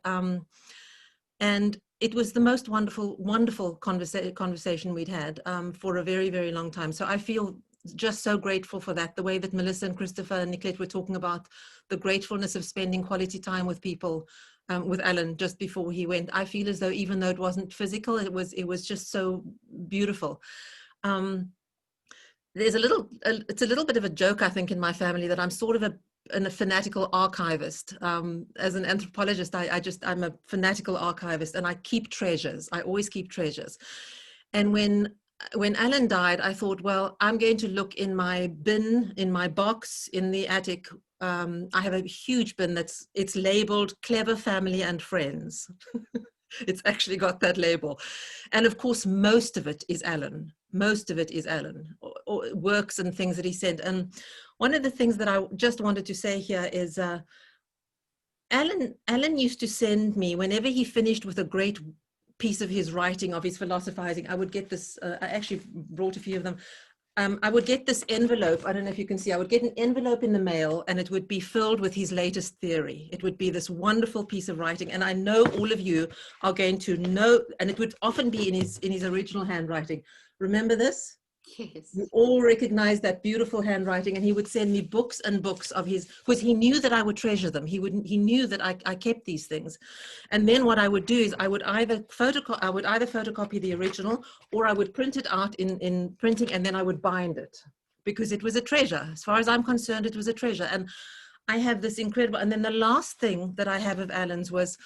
And it was the most wonderful, wonderful conversation we'd had for a very, very long time. So I feel just so grateful for that, the way that Melissa and Christopher and Nicolette were talking about the gratefulness of spending quality time with people, with Alan just before he went. I feel as though, even though it wasn't physical, it was just so beautiful. There's it's a little bit of a joke, I think, in my family that I'm sort of a fanatical archivist. As an anthropologist, I'm a fanatical archivist, and I keep treasures. I always keep treasures. And when Alan died, I thought, well, I'm going to look in my bin, in my box in the attic. I have a huge bin it's labeled Clever Family and Friends. It's actually got that label. And of course, most of it is Alan. Most of it is Alan, or works and things that he sent. And one of the things that I just wanted to say here is Alan used to send me, whenever he finished with a great piece of his writing, of his philosophizing, I would get this, I actually brought a few of them. I would get this envelope. I don't know if you can see, I would get an envelope in the mail, and it would be filled with his latest theory. It would be this wonderful piece of writing. And I know all of you are going to know, and it would often be in his original handwriting. Remember this? Yes. We all recognize that beautiful handwriting, and he would send me books and books of his, because he knew that I would treasure them. He knew that I kept these things. And then what I would do is I would either photocopy the original, or I would print it out in printing, and then I would bind it, because it was a treasure. As far as I'm concerned, it was a treasure. And I have this incredible, and then the last thing that I have of Alan's was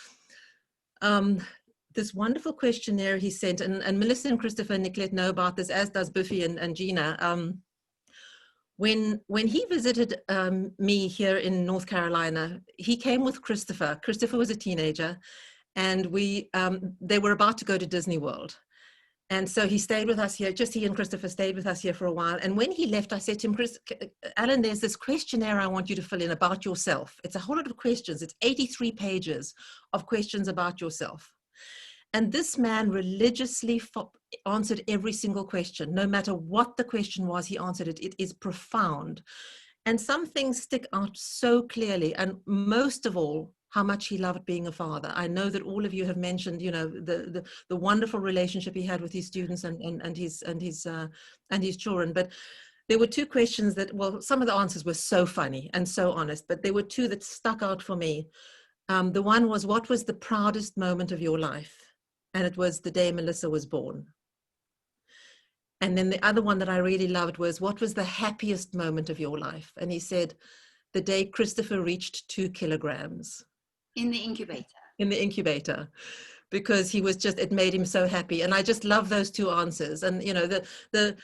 this wonderful questionnaire he sent, and Melissa and Christopher and Nicolette know about this, as does Buffy and Gina. When he visited me here in North Carolina, he came with Christopher. Christopher was a teenager, and they were about to go to Disney World. And so he stayed with us here, just he and Christopher stayed with us here for a while. And when he left, I said to him, Alan, there's this questionnaire I want you to fill in about yourself. It's a whole lot of questions. It's 83 pages of questions about yourself. And this man religiously answered every single question. No matter what the question was, he answered it. It is profound. And some things stick out so clearly. And most of all, how much he loved being a father. I know that all of you have mentioned, you know, the wonderful relationship he had with his students and his children. But there were two questions that, well, some of the answers were so funny and so honest, but there were two that stuck out for me. The one was, what was the proudest moment of your life? And it was the day Melissa was born. And then the other one that I really loved was, what was the happiest moment of your life? And he said, the day Christopher reached 2 kilograms. In the incubator. In the incubator, because he was just, it made him so happy. And I just love those two answers. And, you know, the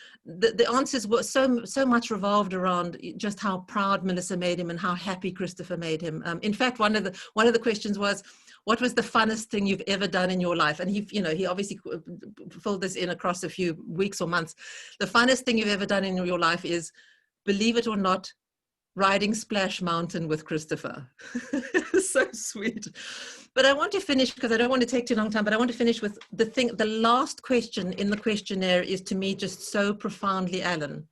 answers were so much revolved around just how proud Melissa made him and how happy Christopher made him. In fact, one of the questions was, what was the funnest thing you've ever done in your life? And he obviously filled this in across a few weeks or months. The funnest thing you've ever done in your life is, believe it or not, riding Splash Mountain with Christopher. So sweet. But I want to finish, because I don't want to take too long time, but I want to finish with the last question in the questionnaire is, to me, just so profoundly Alan.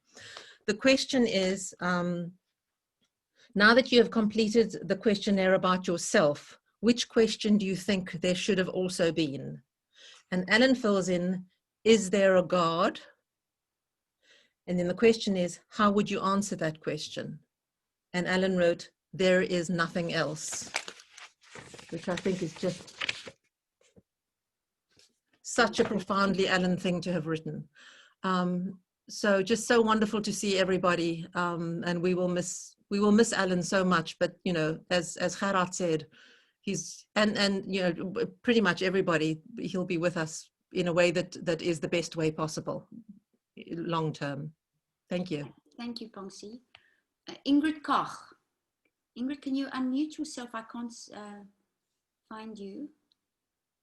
The question is, now that you have completed the questionnaire about yourself, which question do you think there should have also been? And Alan fills in, is there a God? And then the question is, how would you answer that question? And Alan wrote, there is nothing else, which I think is just such a profoundly Alan thing to have written. So just so wonderful to see everybody, and we will miss Alan so much. But you know, as Gerard said, and you know, pretty much everybody, he'll be with us in a way that is the best way possible, long term. Thank you. Thank you, Pongsie. Ingrid Koch. Ingrid, can you unmute yourself? I can't find you.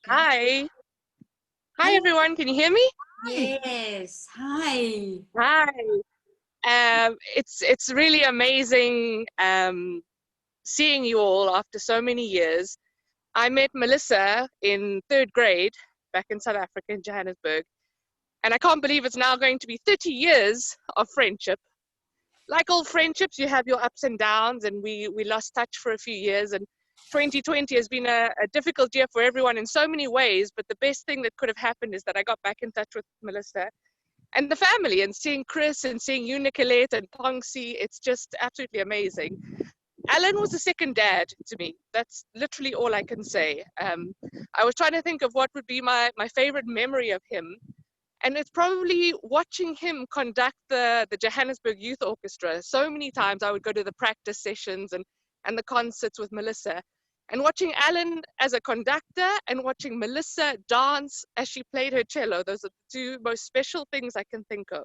Hi. Hi, everyone. Can you hear me? Yes. Hi. Hi. It's really amazing seeing you all after so many years. I met Melissa in 3rd grade back in South Africa, in Johannesburg. And I can't believe it's now going to be 30 years of friendship. Like all friendships, you have your ups and downs, and we lost touch for a few years. And 2020 has been a difficult year for everyone in so many ways, but the best thing that could have happened is that I got back in touch with Melissa and the family, and seeing Chris and seeing you, Nicolette, and Pongsie. It's just absolutely amazing. Alan was a second dad to me. That's literally all I can say. I was trying to think of what would be my favorite memory of him. And it's probably watching him conduct the Johannesburg Youth Orchestra. So many times I would go to the practice sessions and the concerts with Melissa. And watching Alan as a conductor and watching Melissa dance as she played her cello. Those are the two most special things I can think of.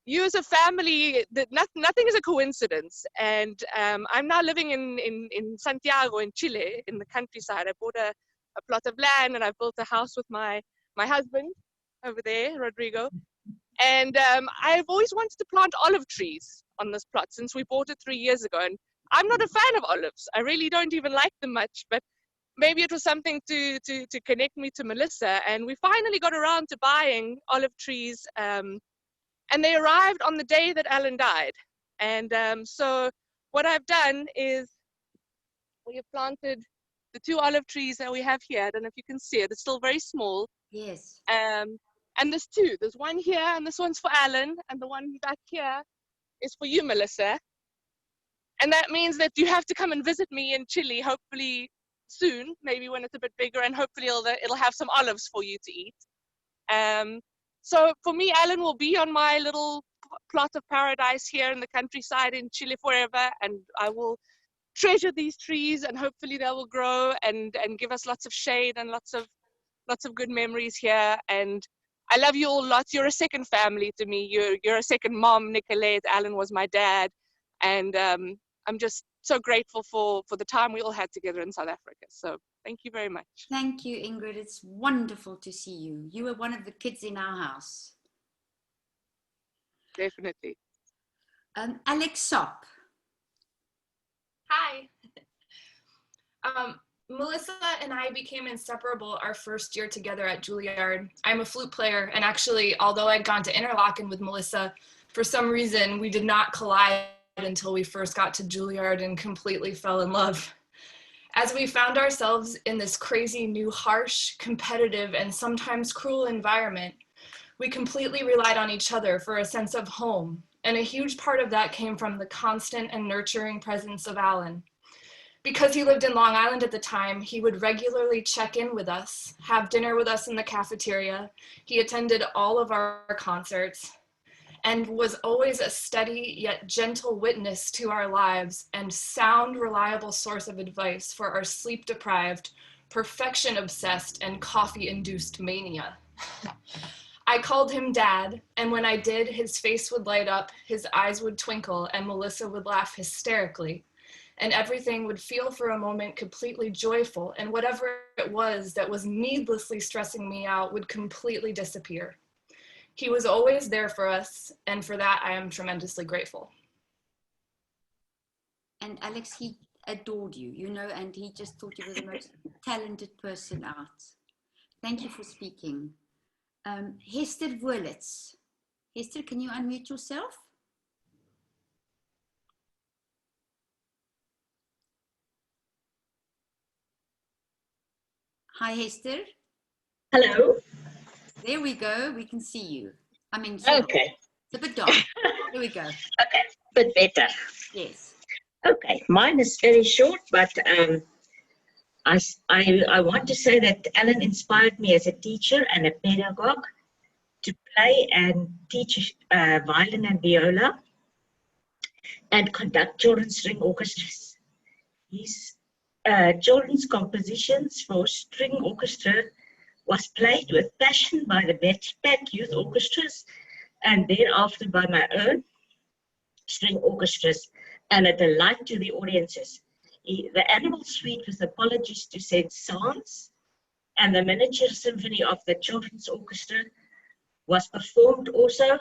You as a family, nothing is a coincidence. And I'm now living in Santiago, in Chile, in the countryside. I bought a plot of land, and I built a house with my husband over there, Rodrigo. And I've always wanted to plant olive trees on this plot since we bought it 3 years ago. And I'm not a fan of olives. I really don't even like them much, but maybe it was something to connect me to Melissa. And we finally got around to buying olive trees. And they arrived on the day that Alan died. And so what I've done is we have planted the 2 olive trees that we have here. I don't know if you can see it. It's still very small. Yes. And there's two. There's one here, and this one's for Alan, and the one back here is for you, Melissa. And that means that you have to come and visit me in Chile, hopefully soon, maybe when it's a bit bigger, and hopefully it'll have some olives for you to eat. So for me, Alan will be on my little plot of paradise here in the countryside in Chile forever, and I will treasure these trees, and hopefully they will grow and give us lots of shade and lots of good memories here. And I love you all lots. You're a second family to me. You're a second mom, Nicolette. Alan was my dad, and I'm just so grateful for the time we all had together in South Africa. So thank you very much. Thank you, Ingrid. It's wonderful to see you. You were one of the kids in our house. Definitely. Alex Sop. Hi. Melissa and I became inseparable our first year together at Juilliard. I'm a flute player, and actually, although I'd gone to Interlaken with Melissa, for some reason we did not collide until we first got to Juilliard and completely fell in love. As we found ourselves in this crazy new harsh, competitive, and sometimes cruel environment, we completely relied on each other for a sense of home, and a huge part of that came from the constant and nurturing presence of Alan. Because he lived in Long Island at the time, he would regularly check in with us, have dinner with us in the cafeteria. He attended all of our concerts and was always a steady yet gentle witness to our lives and sound, reliable source of advice for our sleep-deprived, perfection-obsessed, and coffee-induced mania. I called him Dad, and when I did, his face would light up, his eyes would twinkle, and Melissa would laugh hysterically. And everything would feel for a moment completely joyful, and whatever it was that was needlessly stressing me out would completely disappear. He was always there for us, and for that I am tremendously grateful. And Alex, he adored you, you know, and he just thought you were the most talented person out. Thank you for speaking. Hester Wurlitz. Hester, can you unmute yourself? Hi, Hester. Hello. There we go. We can see you. I mean, Okay. It's a bit dark. There we go. Okay, bit better. Yes. Okay, mine is very short, but I want to say that Alan inspired me as a teacher and a pedagogue to play and teach violin and viola and conduct children's string orchestras. His children's compositions for string orchestra was played with passion by the Betpack youth orchestras and thereafter by my own string orchestras, and a delight to the audiences. The Animal Suite with Apologies to Saint-Saëns and the Miniature Symphony of the Children's Orchestra was performed also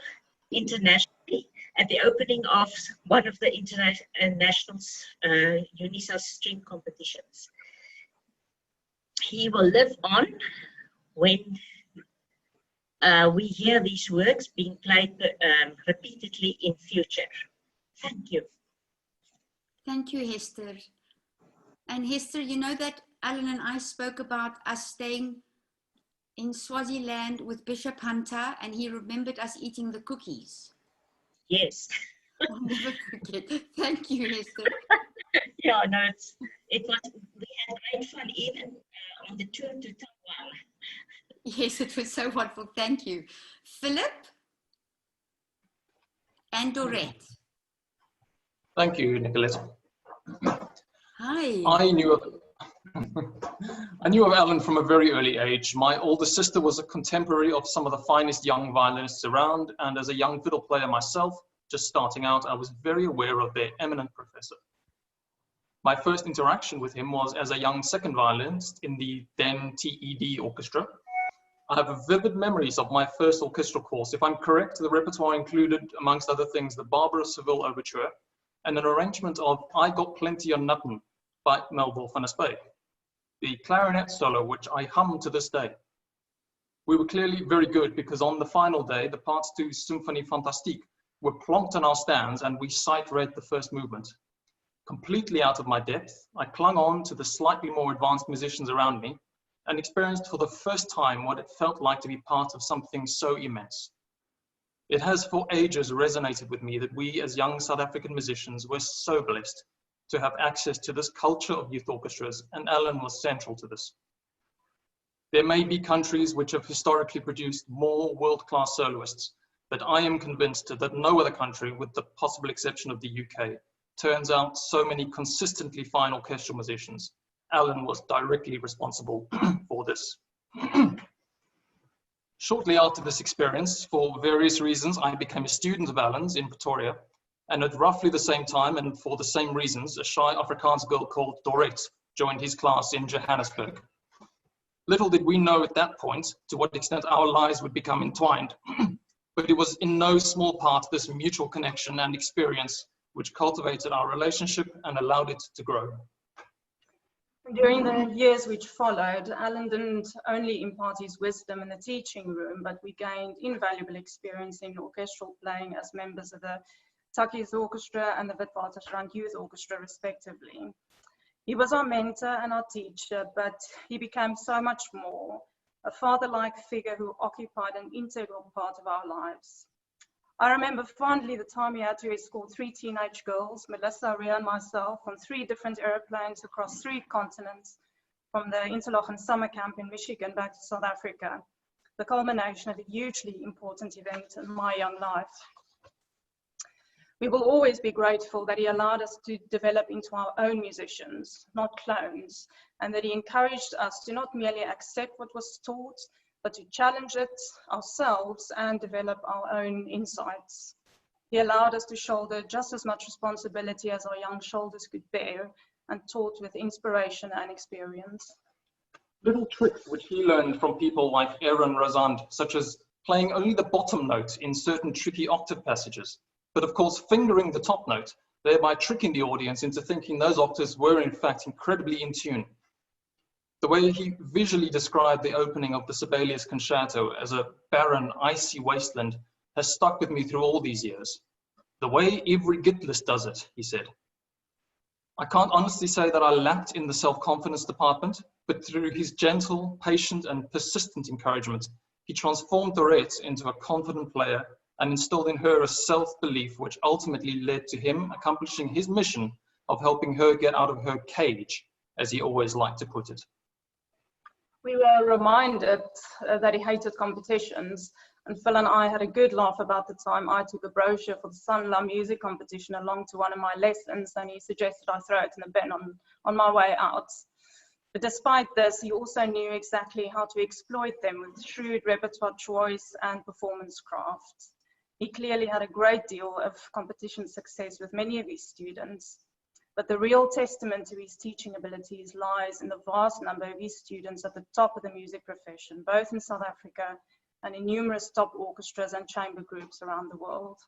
internationally at the opening of one of the international UNISA string competitions. He will live on when we hear these works being played repeatedly in future. Thank you. Thank you, Hester. And Hester, you know that Alan and I spoke about us staying in Swaziland with Bishop Hunter, and he remembered us eating the cookies. Yes. I'll never forget. Thank you, Hester. Yeah, no, we had great fun even on the tour to Taiwan. Yes, it was so wonderful. Thank you. Philip and Dorette. Thank you, Nicolette. Hi. I knew of Alan from a very early age. My older sister was a contemporary of some of the finest young violinists around, and as a young fiddle player myself, just starting out, I was very aware of their eminent professor. My first interaction with him was as a young second violinist in the then TED orchestra. I have vivid memories of my first orchestral course. If I'm correct, the repertoire included, amongst other things, the Barbara Seville Overture and an arrangement of I Got Plenty of Nuttin' by Melville van der Spey, the clarinet solo, which I hum to this day. We were clearly very good because on the final day, the parts to Symphonie Fantastique were plonked on our stands and we sight-read the first movement. Completely out of my depth, I clung on to the slightly more advanced musicians around me and experienced for the first time what it felt like to be part of something so immense. It has for ages resonated with me that we as young South African musicians were so blessed to have access to this culture of youth orchestras, and Alan was central to this. There may be countries which have historically produced more world-class soloists, but I am convinced that no other country, with the possible exception of the UK, turns out so many consistently fine orchestral musicians. Alan was directly responsible for this. Shortly after this experience, for various reasons, I became a student of Alan's in Pretoria, and at roughly the same time, and for the same reasons, a shy Afrikaans girl called Dorette joined his class in Johannesburg. Little did we know at that point to what extent our lives would become entwined, but it was in no small part this mutual connection and experience which cultivated our relationship and allowed it to grow. During the years which followed, Alan didn't only impart his wisdom in the teaching room, but we gained invaluable experience in orchestral playing as members of the Takkies Orchestra and the Witwatersrand Youth Orchestra, respectively. He was our mentor and our teacher, but he became so much more, a father-like figure who occupied an integral part of our lives. I remember fondly the time he had to escort 3 teenage girls, Melissa, Ria, and myself, on 3 different airplanes across 3 continents, from the Interlaken summer camp in Michigan back to South Africa, the culmination of a hugely important event in my young life. We will always be grateful that he allowed us to develop into our own musicians, not clones, and that he encouraged us to not merely accept what was taught, but to challenge it ourselves and develop our own insights. He allowed us to shoulder just as much responsibility as our young shoulders could bear, and taught with inspiration and experience. Little tricks which he learned from people like Aaron Rosand, such as playing only the bottom note in certain tricky octave passages, but of course fingering the top note, thereby tricking the audience into thinking those octaves were in fact incredibly in tune. The way he visually described the opening of the Sibelius Concerto as a barren, icy wasteland has stuck with me through all these years. The way every guitarist does it, he said. I can't honestly say that I lacked in the self-confidence department, but through his gentle, patient, and persistent encouragement, he transformed Dorette into a confident player and instilled in her a self-belief which ultimately led to him accomplishing his mission of helping her get out of her cage, as he always liked to put it. We were reminded that he hated competitions, and Phil and I had a good laugh about the time I took a brochure for the Sanlam music competition along to one of my lessons, and he suggested I throw it in the bin on my way out. But despite this, he also knew exactly how to exploit them with shrewd repertoire choice and performance craft. He clearly had a great deal of competition success with many of his students, but the real testament to his teaching abilities lies in the vast number of his students at the top of the music profession, both in South Africa and in numerous top orchestras and chamber groups around the world.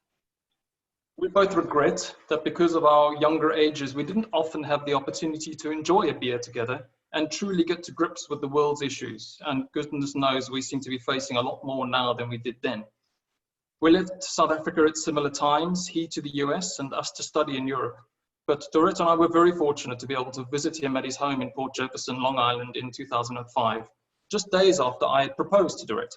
We both regret that because of our younger ages, we didn't often have the opportunity to enjoy a beer together and truly get to grips with the world's issues. And goodness knows we seem to be facing a lot more now than we did then. We left South Africa at similar times, he to the US and us to study in Europe. But Dorette and I were very fortunate to be able to visit him at his home in Port Jefferson, Long Island in 2005, just days after I had proposed to Dorette.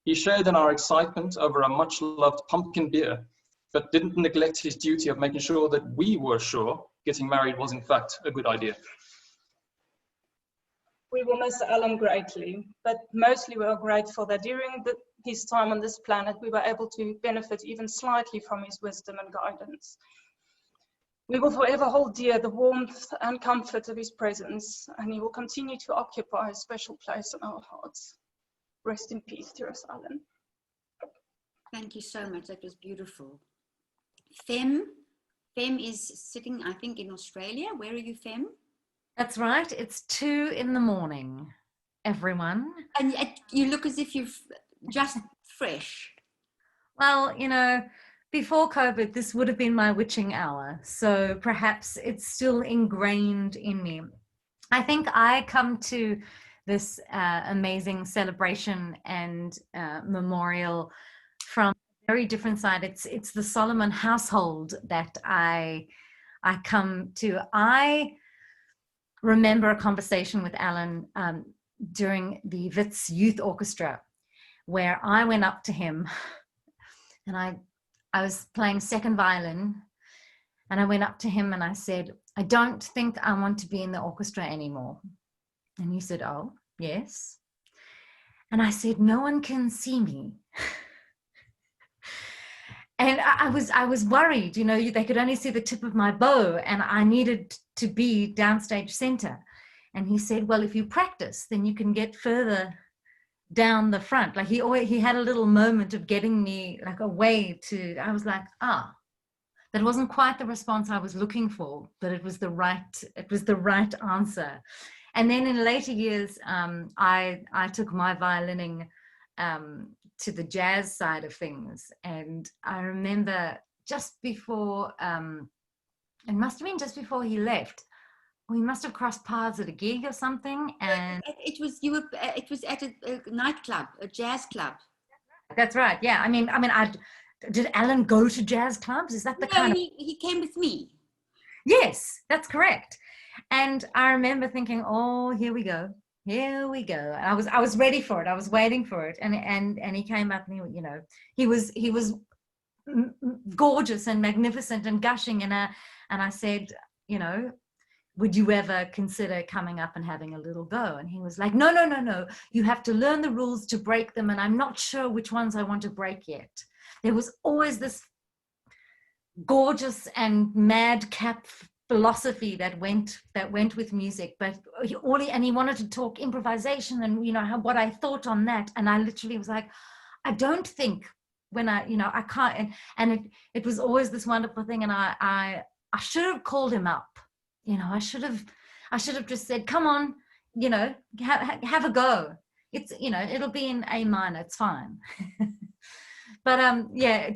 He shared in our excitement over a much-loved pumpkin beer, but didn't neglect his duty of making sure that we were sure getting married was in fact a good idea. We will miss Alan greatly, but mostly we are grateful that during his time on this planet, we were able to benefit even slightly from his wisdom and guidance. We will forever hold dear the warmth and comfort of his presence, and he will continue to occupy a special place in our hearts. Rest in peace, dearest Alan. Thank you so much. That was beautiful. Fem is sitting, I think, in Australia. Where are you, Fem? That's right. It's 2 in the morning, everyone. And yet you look as if you've just fresh. Well, you know, before COVID, this would have been my witching hour. So perhaps it's still ingrained in me. I think I come to this amazing celebration and memorial from a very different side. It's the Solomon household that I come to. I remember a conversation with Alan during the Wits Youth Orchestra, where I went up to him and I was playing second violin, and I went up to him and I said, I don't think I want to be in the orchestra anymore. And he said, oh, yes. And I said, no one can see me. And I was worried, you know, they could only see the tip of my bow, and I needed to be downstage center. And he said, well, if you practice, then you can get further down the front. Like he had a little moment of getting me like away to, I was like, that wasn't quite the response I was looking for, but it was the right answer. And then in later years, I took my violining to the jazz side of things. And I remember just before, it must have been just before he left, we must have crossed paths at a gig or something. And it was at a nightclub, a jazz club. That's right. Yeah. I mean, did Alan go to jazz clubs? Is that the kind of... he came with me. Yes, that's correct. And I remember thinking, oh, here we go. Here we go. And I was ready for it. I was waiting for it. And he came up and he was gorgeous and magnificent and gushing. And I said, you know, would you ever consider coming up and having a little go? And he was like, no. You have to learn the rules to break them. And I'm not sure which ones I want to break yet. There was always this gorgeous and madcap philosophy that went with music, but he wanted to talk improvisation and, you know, what I thought on that. And I literally was like, I don't think when I can't. And it was always this wonderful thing. And I should have called him up. You know, I should have just said, come on, you know, have a go. It's, you know, it'll be in A minor. It's fine. But yeah,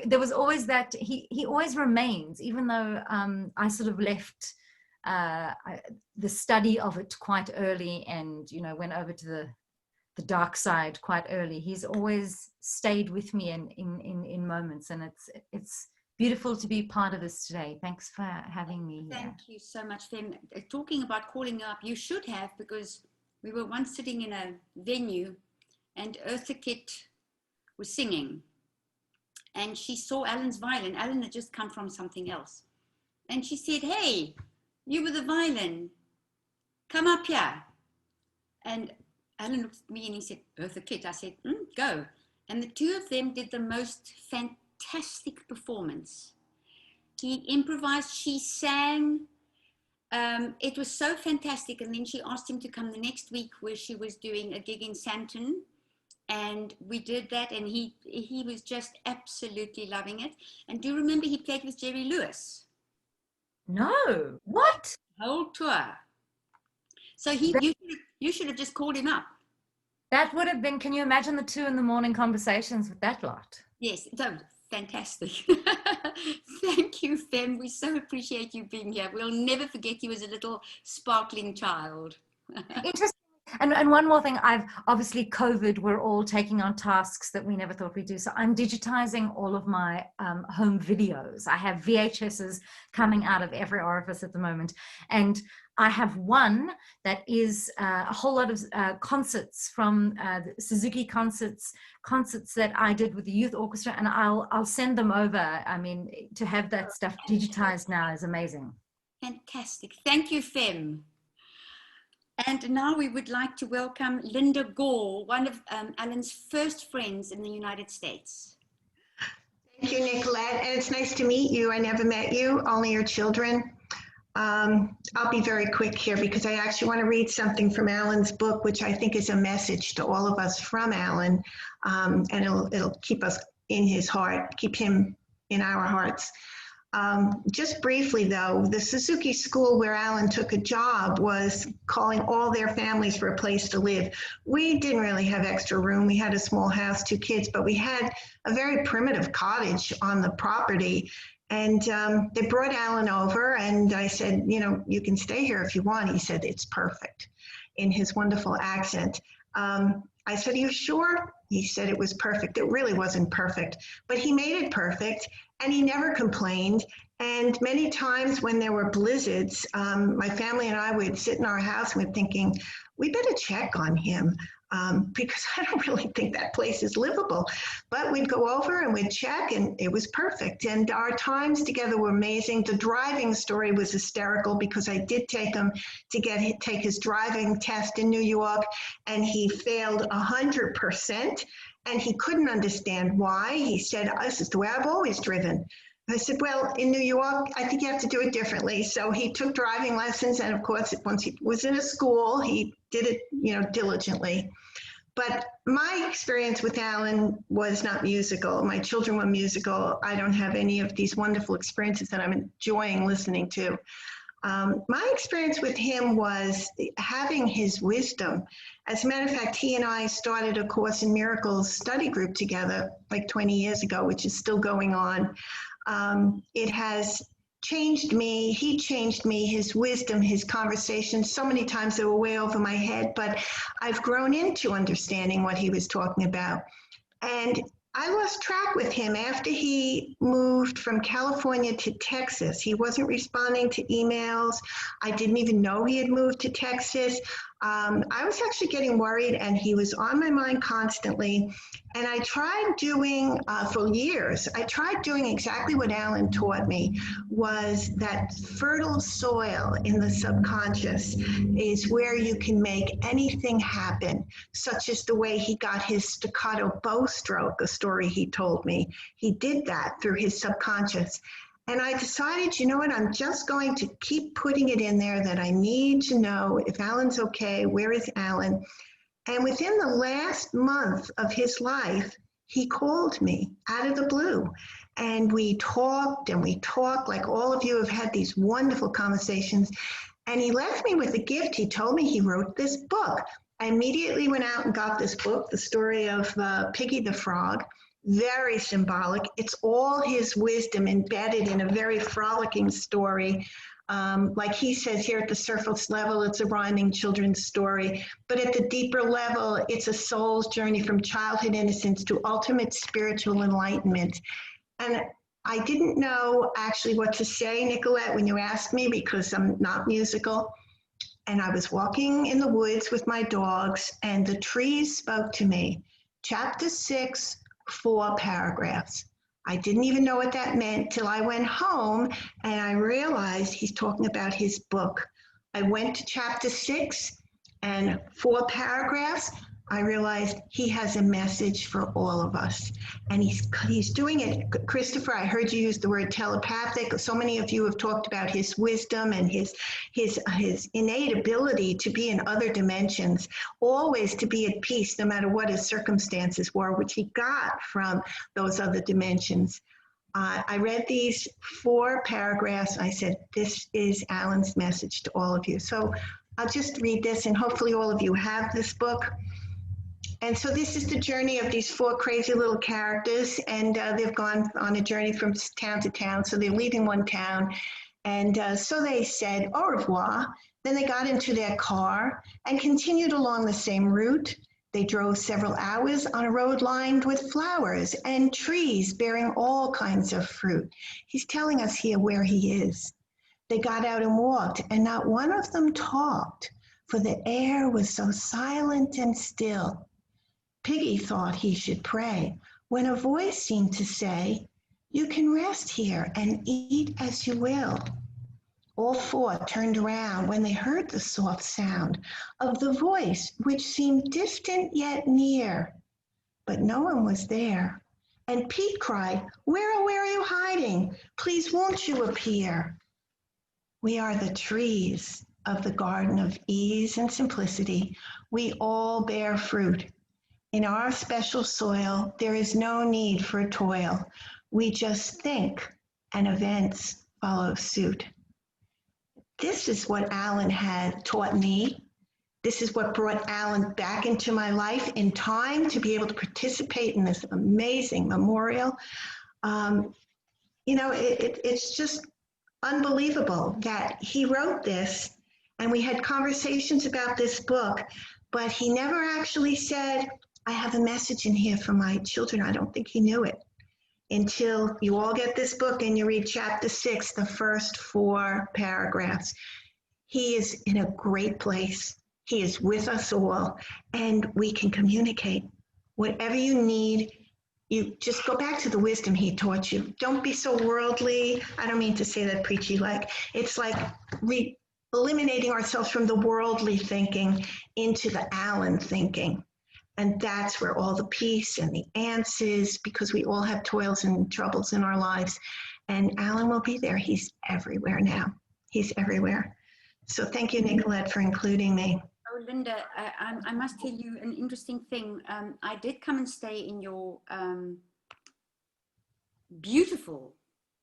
there was always that, he always remains, even though I sort of left the study of it quite early and, you know, went over to the dark side quite early. He's always stayed with me in moments, and it's beautiful to be part of this today. Thanks for having me here. Thank you so much, Fem. Talking about calling up, you should have, because we were once sitting in a venue and Eartha Kitt was singing. And she saw Alan's violin. Alan had just come from something else. And she said, hey, you with the violin, come up here. And Alan looked at me and he said, Eartha Kitt. I said, go. And the two of them did the most fantastic performance. He improvised, she sang. It was so fantastic. And then she asked him to come the next week where she was doing a gig in Sandton. And we did that, and he was just absolutely loving it. And do you remember he played with Jerry Lewis? No, what? Whole tour. So you should have just called him up. That would have been, can you imagine the 2 a.m. conversations with that lot? Yes, that was fantastic. Thank you, Fem. We so appreciate you being here. We'll never forget you as a little sparkling child. Interesting. And one more thing, obviously COVID, we're all taking on tasks that we never thought we'd do. So I'm digitizing all of my home videos. I have VHSs coming out of every orifice at the moment. And I have one that is a whole lot of concerts from Suzuki concerts that I did with the youth orchestra, and I'll send them over. I mean, to have that stuff digitized now is amazing. Fantastic. Thank you, Fem. And now we would like to welcome Linda Gore, one of Alan's first friends in the United States. Thank you, Nicolette. And it's nice to meet you. I never met you, only your children. I'll be very quick here because I actually want to read something from Alan's book, which I think is a message to all of us from Alan. And it'll keep us in his heart, keep him in our hearts. Just briefly though, the Suzuki school where Alan took a job was calling all their families for a place to live. We didn't really have extra room. We had a small house, 2 kids, but we had a very primitive cottage on the property. And they brought Alan over and I said, you know, you can stay here if you want. He said, it's perfect, in his wonderful accent. I said, are you sure? He said it was perfect. It really wasn't perfect, but he made it perfect and he never complained. And many times when there were blizzards, my family and I would sit in our house and we're thinking, we better check on him because I don't really think that place is livable. But we'd go over and we'd check, and it was perfect. And our times together were amazing. The driving story was hysterical because I did take him to take his driving test in New York, and he failed 100%. And he couldn't understand why. He said, "This is the way I've always driven." I said, "Well, in New York, I think you have to do it differently." So he took driving lessons, and of course, once he was in a school, he did it, diligently. But my experience with Alan was not musical. My children were musical. I don't have any of these wonderful experiences that I'm enjoying listening to. My experience with him was having his wisdom. As a matter of fact, he and I started a Course in Miracles study group together like 20 years ago, which is still going on. It has changed me. He changed me, his wisdom, his conversations. So many times they were way over my head, but I've grown into understanding what he was talking about. And I lost track with him after he moved from California to Texas. He wasn't responding to emails. I didn't even know he had moved to Texas. I was actually getting worried, and he was on my mind constantly. And I tried doing, for years, I tried doing exactly what Alan taught me, was that fertile soil in the subconscious is where you can make anything happen, such as the way he got his staccato bow stroke, a story he told me. He did that through his subconscious. And I decided, you know what, I'm just going to keep putting it in there that I need to know if Alan's okay, where is Alan? And within the last month of his life, he called me out of the blue. And we talked like all of you have had these wonderful conversations. And he left me with a gift. He told me he wrote this book. I immediately went out and got this book, the story of Piggy the Frog. Very symbolic. It's all his wisdom embedded in a very frolicking story. Like he says here at the surface level, it's a rhyming children's story. But at the deeper level, it's a soul's journey from childhood innocence to ultimate spiritual enlightenment. And I didn't know actually what to say, Nicolette, when you asked me, because I'm not musical. And I was walking in the woods with my dogs, and the trees spoke to me. Chapter 6, 4 paragraphs. I didn't even know what that meant till I went home and I realized he's talking about his book. I went to chapter 6 and 4 paragraphs. I realized he has a message for all of us. And he's doing it. Christopher, I heard you use the word telepathic. So many of you have talked about his wisdom and his innate ability to be in other dimensions, always to be at peace no matter what his circumstances were, which he got from those other dimensions. I read these 4 paragraphs. I said, this is Alan's message to all of you. So I'll just read this, and hopefully all of you have this book. And so this is the journey of these 4 crazy little characters, and they've gone on a journey from town to town. So they're leaving one town, and so they said au revoir. Then they got into their car and continued along the same route. They drove several hours on a road lined with flowers and trees bearing all kinds of fruit. He's telling us here where he is. They got out and walked, and not one of them talked, for the air was so silent and still. Piggy thought he should pray, when a voice seemed to say, "You can rest here and eat as you will." All 4 turned around when they heard the soft sound of the voice, which seemed distant yet near. But no one was there. And Pete cried, where are you hiding? Please, won't you appear?" We are the trees of the garden of ease and simplicity. We all bear fruit. In our special soil, there is no need for toil. We just think, and events follow suit. This is what Alan had taught me. This is what brought Alan back into my life in time to be able to participate in this amazing memorial. It's just unbelievable that he wrote this, and we had conversations about this book, but he never actually said, "I have a message in here for my children." I don't think he knew it until you all get this book and you read chapter 6, the first 4 paragraphs. He is in a great place. He is with us all, and we can communicate. Whatever you need, you just go back to the wisdom he taught you. Don't be so worldly. I don't mean to say that preachy like. It's like eliminating ourselves from the worldly thinking into the Alan thinking. And that's where all the peace and the answers, because we all have toils and troubles in our lives. And Alan will be there. He's everywhere now. He's everywhere. So thank you, Nicolette, for including me. Oh, Linda, I must tell you an interesting thing. I did come and stay in your beautiful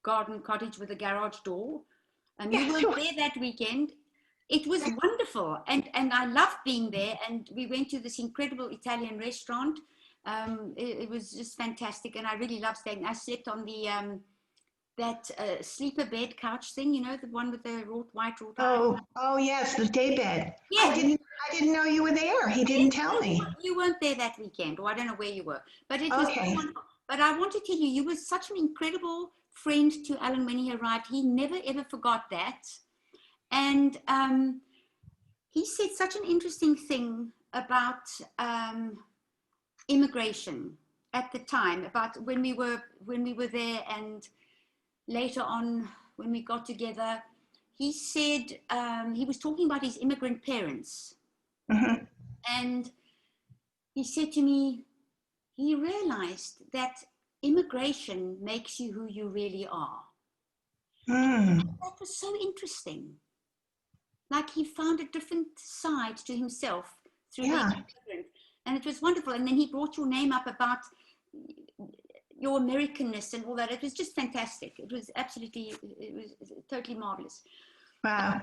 garden cottage with a garage door. You weren't there that weekend. It was wonderful, and I loved being there. And we went to this incredible Italian restaurant. It was just fantastic, and I really loved staying. I slept on the that sleeper bed couch thing, you know, the one with the white wrought. Oh yes, the day bed. Yeah. I didn't know you were there. He didn't tell me. You weren't there that weekend, or I don't know where you were. But it was okay. But I want to tell you, you were such an incredible friend to Alan when he arrived. He never ever forgot that. And he said such an interesting thing about immigration at the time, about when we were there, and later on when we got together. He said he was talking about his immigrant parents, and he said to me, he realized that immigration makes you who you really are. That was so interesting. Like he found a different side to himself through being immigrant, and it was wonderful. And then he brought your name up about your Americanness and all that. It was just fantastic. It was absolutely, it was totally marvelous. Wow.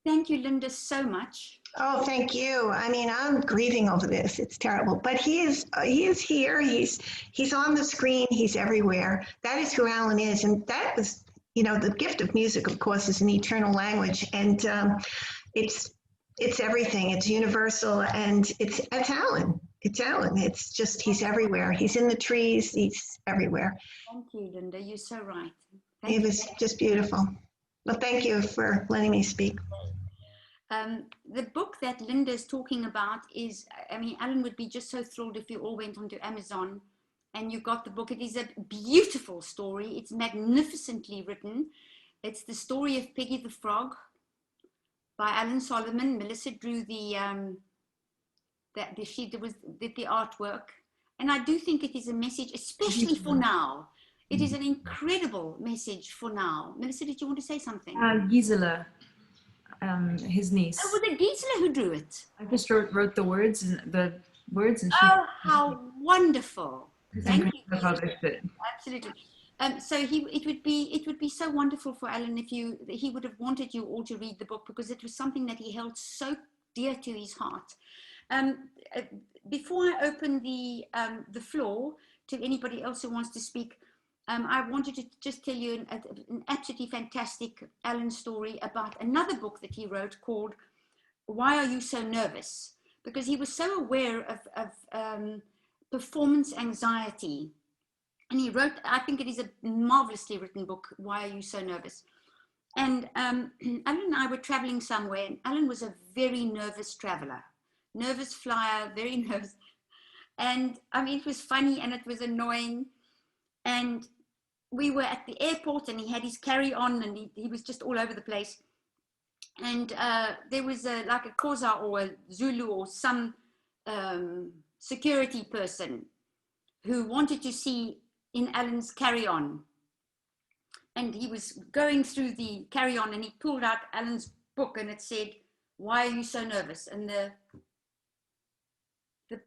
Thank you, Linda, so much. Oh, thank you. I mean, I'm grieving over this. It's terrible, but he is here. He's on the screen. He's everywhere. That is who Alan is, and that was, you know, the gift of music, of course, is an eternal language, and it's everything. It's universal, and it's Alan. It's Alan. It's just, he's everywhere. He's in the trees. He's everywhere. Thank you, Linda. You're so right. It was just beautiful. Well, thank you for letting me speak. The book that Linda is talking about is, I mean, Alan would be just so thrilled if you all went onto Amazon and you got the book. It is a beautiful story. It's magnificently written. It's the story of Peggy the Frog by Alan Solomon. Melissa drew the did the artwork, and I do think it is a message, especially for now. It is an incredible message for now. Melissa, did you want to say something? Gisela, his niece. Oh, was it Gisela who drew it? I just wrote the words and oh, how wonderful! Thank you. Absolutely. So it would be so wonderful for Alan if he would have wanted you all to read the book, because it was something that he held so dear to his heart. Before I open the floor to anybody else who wants to speak, I wanted to just tell you an absolutely fantastic Alan story about another book that he wrote called Why Are You So Nervous? Because he was so aware of performance anxiety. And he wrote, I think it is a marvelously written book, Why Are You So Nervous? And Alan and I were traveling somewhere, and Alan was a very nervous traveler, nervous flyer, very nervous. And I mean, it was funny and it was annoying. And we were at the airport and he had his carry-on and he was just all over the place. And there was like a Xhosa or a Zulu or some security person who wanted to see in Alan's carry-on. And he was going through the carry-on and he pulled out Alan's book and it said, Why Are You So Nervous? And the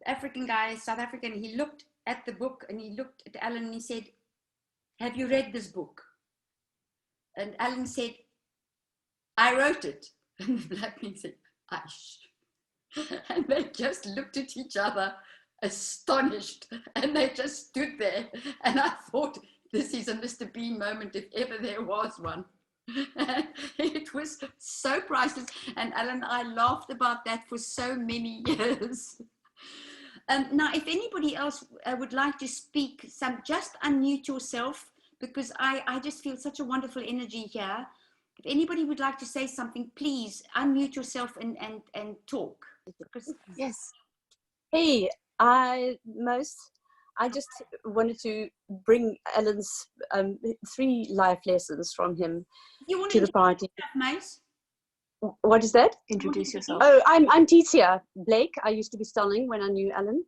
African guy, South African, he looked at the book and he looked at Alan and he said, Have you read this book? And Alan said, I wrote it. And the black man said, Aish. And they just looked at each other, astonished, and they just stood there. And I thought, this is a Mr. Bean moment if ever there was one. It was so priceless. And Alan and I laughed about that for so many years. Now, if anybody else would like to speak, just unmute yourself, because I just feel such a wonderful energy here. If anybody would like to say something, please unmute yourself and talk. Yes. Hey, I just wanted to bring Alan's 3 life lessons from him to the party. What is that? Introduce yourself. Oh, I'm Titia Blake. I used to be stunning when I knew Alan.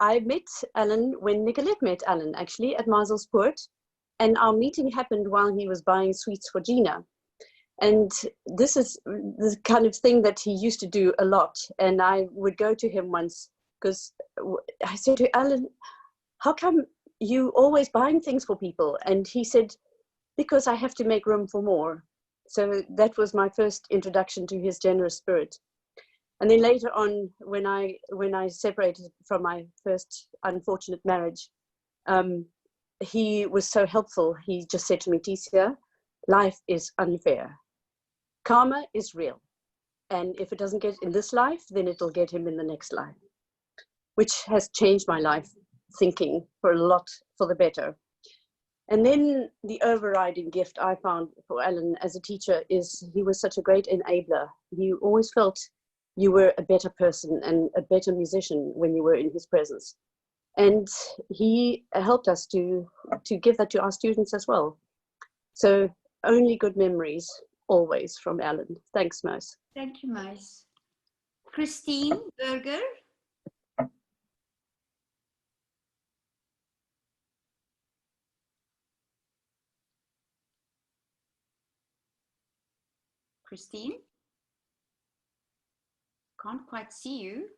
I met Alan when Nicolette met Alan, actually, at Marselspoort. And our meeting happened while he was buying sweets for Gina. And this is the kind of thing that he used to do a lot. And I would go to him once because I said to Alan, how come you always buying things for people? And he said, because I have to make room for more. So that was my first introduction to his generous spirit. And then later on, when I separated from my first unfortunate marriage, he was so helpful. He just said to me, Ticia, life is unfair. Karma is real. And if it doesn't get in this life, then it'll get him in the next life, which has changed my life thinking for a lot for the better. And then the overriding gift I found for Alan as a teacher is he was such a great enabler. He always felt you were a better person and a better musician when you were in his presence. And he helped us to give that to our students as well. So only good memories always from Alan. Thanks, Mos. Thank you, Mos. Christine Berger. Christine? Can't quite see you.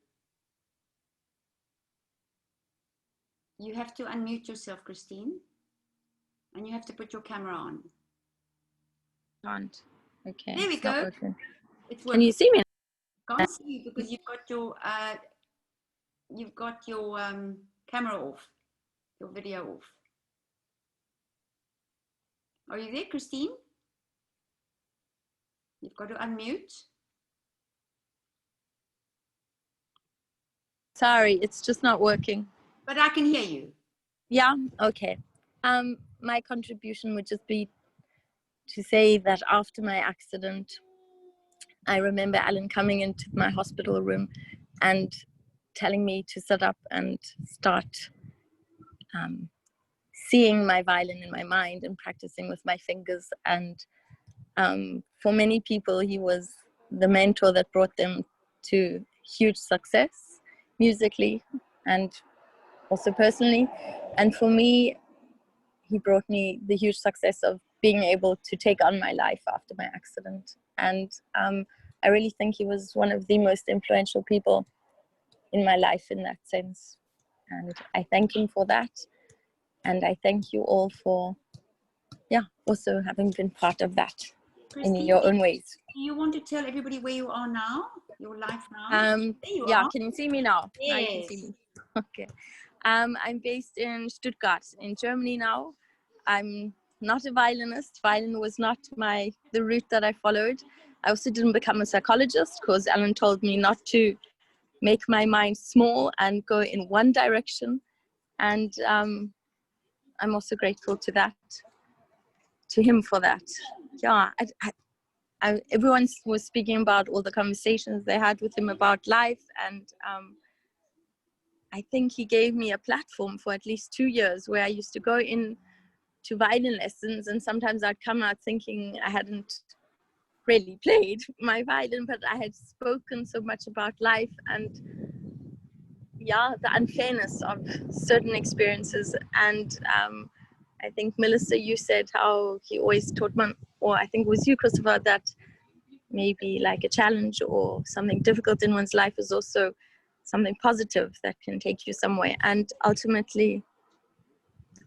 You have to unmute yourself, Christine. And you have to put your camera on. Can't. Okay. There we go. It's Can you see me? Can't see you because you've got your camera off, your video off. Are you there, Christine? You've got to unmute. Sorry, it's just not working. But I can hear you. Yeah, okay. My contribution would just be to say that after my accident, I remember Alan coming into my hospital room and telling me to sit up and start seeing my violin in my mind and practicing with my fingers. And for many people, he was the mentor that brought them to huge success musically and also personally. And for me, he brought me the huge success of being able to take on my life after my accident. And I really think he was one of the most influential people in my life in that sense. And I thank him for that. And I thank you all for, also having been part of that in your own ways. Do you want to tell everybody where you are now, your life now? Yeah, can you see me now? Yes. Now you can see me. Okay. I'm based in Stuttgart in Germany now. I'm not a violinist. Violin was not the route that I followed. I also didn't become a psychologist because Alan told me not to make my mind small and go in one direction. And I'm also grateful to him for that. Yeah, everyone was speaking about all the conversations they had with him about life, and I think he gave me a platform for at least 2 years where I used to go in to violin lessons, and sometimes I'd come out thinking I hadn't really played my violin, but I had spoken so much about life and the unfairness of certain experiences. And I think, Melissa, you said how he always taught or I think it was you, Christopher, that maybe like a challenge or something difficult in one's life is also something positive that can take you somewhere. And ultimately,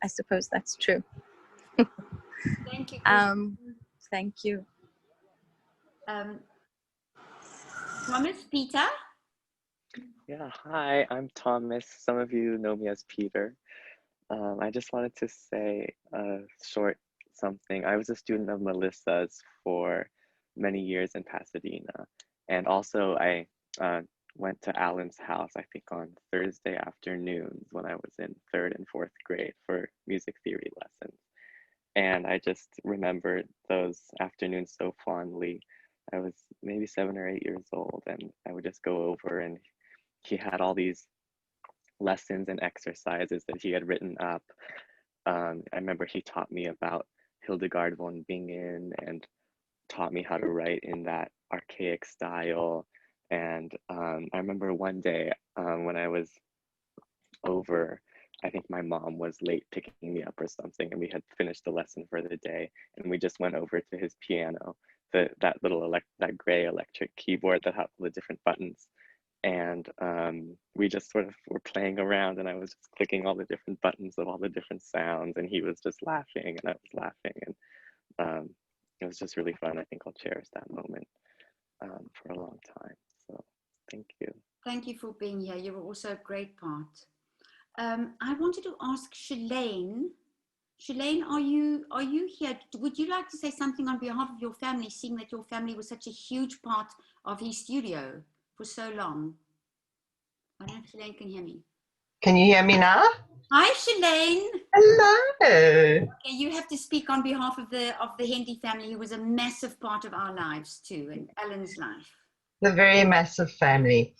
I suppose that's true. Thank you. Thank you. Thomas, Peter? Yeah, hi, I'm Thomas. Some of you know me as Peter. I just wanted to say a short something. I was a student of Melissa's for many years in Pasadena. And also I went to Alan's house, I think on Thursday afternoons when I was in 3rd and 4th grade for music theory lessons. And I just remembered those afternoons so fondly. I was maybe 7 or 8 years old, and I would just go over, and he had all these lessons and exercises that he had written up. I remember he taught me about Hildegard von Bingen and taught me how to write in that archaic style. And I remember one day when I was over, I think my mom was late picking me up or something, and we had finished the lesson for the day, and we just went over to his piano, that little that gray electric keyboard that had all the different buttons, and we just sort of were playing around, and I was just clicking all the different buttons of all the different sounds, and he was just laughing, and I was laughing, and it was just really fun. I think I'll cherish that moment for a long time. So thank you. Thank you for being here. You were also a great part. I wanted to ask Shalane. Shalane, are you here? Would you like to say something on behalf of your family, seeing that your family was such a huge part of his studio for so long? I don't know if Shalane can hear me. Can you hear me now? Hi, Shalane. Hello. Okay, you have to speak on behalf of the Hendy family, who was a massive part of our lives too, and Alan's life. The very massive family.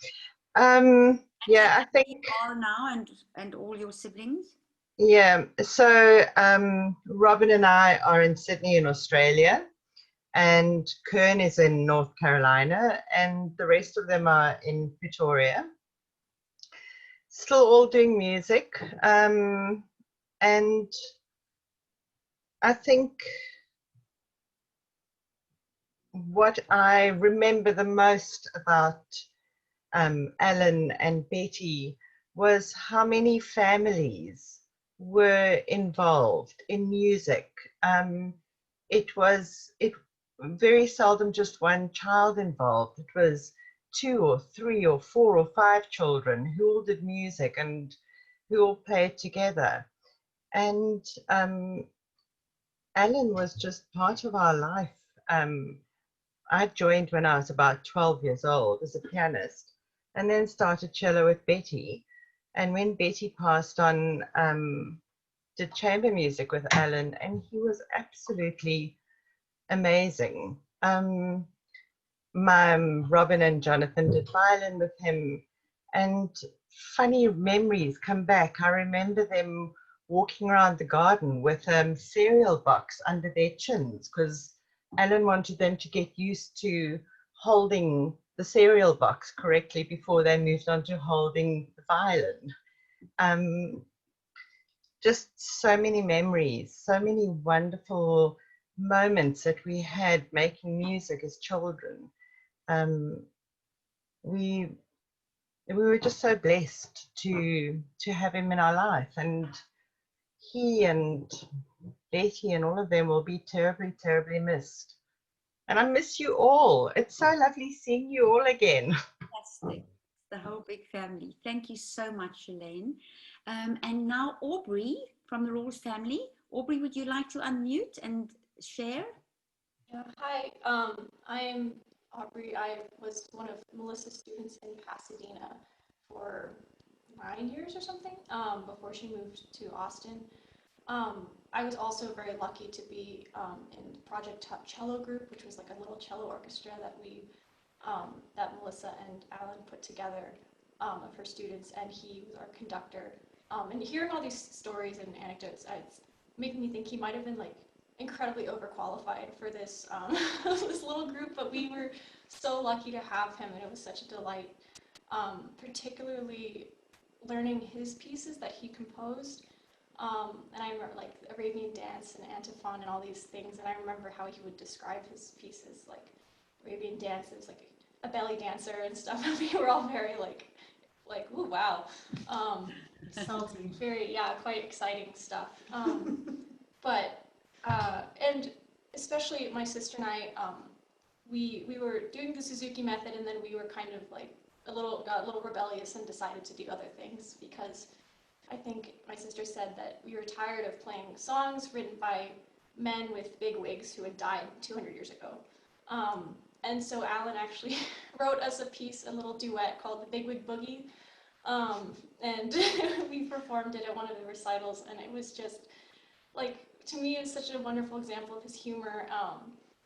Yeah, I think. You are now, and all your siblings. Yeah. So Robin and I are in Sydney in Australia, and Kern is in North Carolina, and the rest of them are in Pretoria. Still all doing music, and I think what I remember the most about Alan and Betty was how many families were involved in music. It was very seldom just one child involved. It was 2 or 3 or 4 or 5 children who all did music and who all played together. And Alan was just part of our life. I joined when I was about 12 years old as a pianist, and then started cello with Betty. And when Betty passed on, did chamber music with Alan, and he was absolutely amazing. My Robin and Jonathan did violin with him, and funny memories come back. I remember them walking around the garden with a cereal box under their chins, because Alan wanted them to get used to holding the cereal box correctly before they moved on to holding the violin. Just so many memories, so many wonderful moments that we had making music as children. We were just so blessed to have him in our life, and he and Betty and all of them will be terribly, terribly missed. And I miss you all. It's so lovely seeing you all again. Fantastic. The whole big family. Thank you so much, Shalane. And now Aubrey from the Rawls family. Aubrey, would you like to unmute and share? Yeah, hi, I'm Aubrey. I was one of Melissa's students in Pasadena for 9 years or something before she moved to Austin. I was also very lucky to be in Project Top Cello Group, which was like a little cello orchestra that that Melissa and Alan put together of her students, and he was our conductor. And hearing all these stories and anecdotes, it's making me think he might have been like incredibly overqualified for this this little group, but we were so lucky to have him, and it was such a delight, particularly learning his pieces that he composed. And I remember like Arabian Dance and Antiphon and all these things, and I remember how he would describe his pieces, like Arabian Dance, it was like a belly dancer and stuff, and we were all very like ooh, wow. Salty. Very, yeah, quite exciting stuff. But and especially my sister and I, we were doing the Suzuki method, and then we were kind of like got a little rebellious and decided to do other things, because I think my sister said that we were tired of playing songs written by men with big wigs who had died 200 years ago. And so Alan actually wrote us a little duet called the Big Wig Boogie. And we performed it at one of the recitals, and it was just like, to me, it's such a wonderful example of his humor,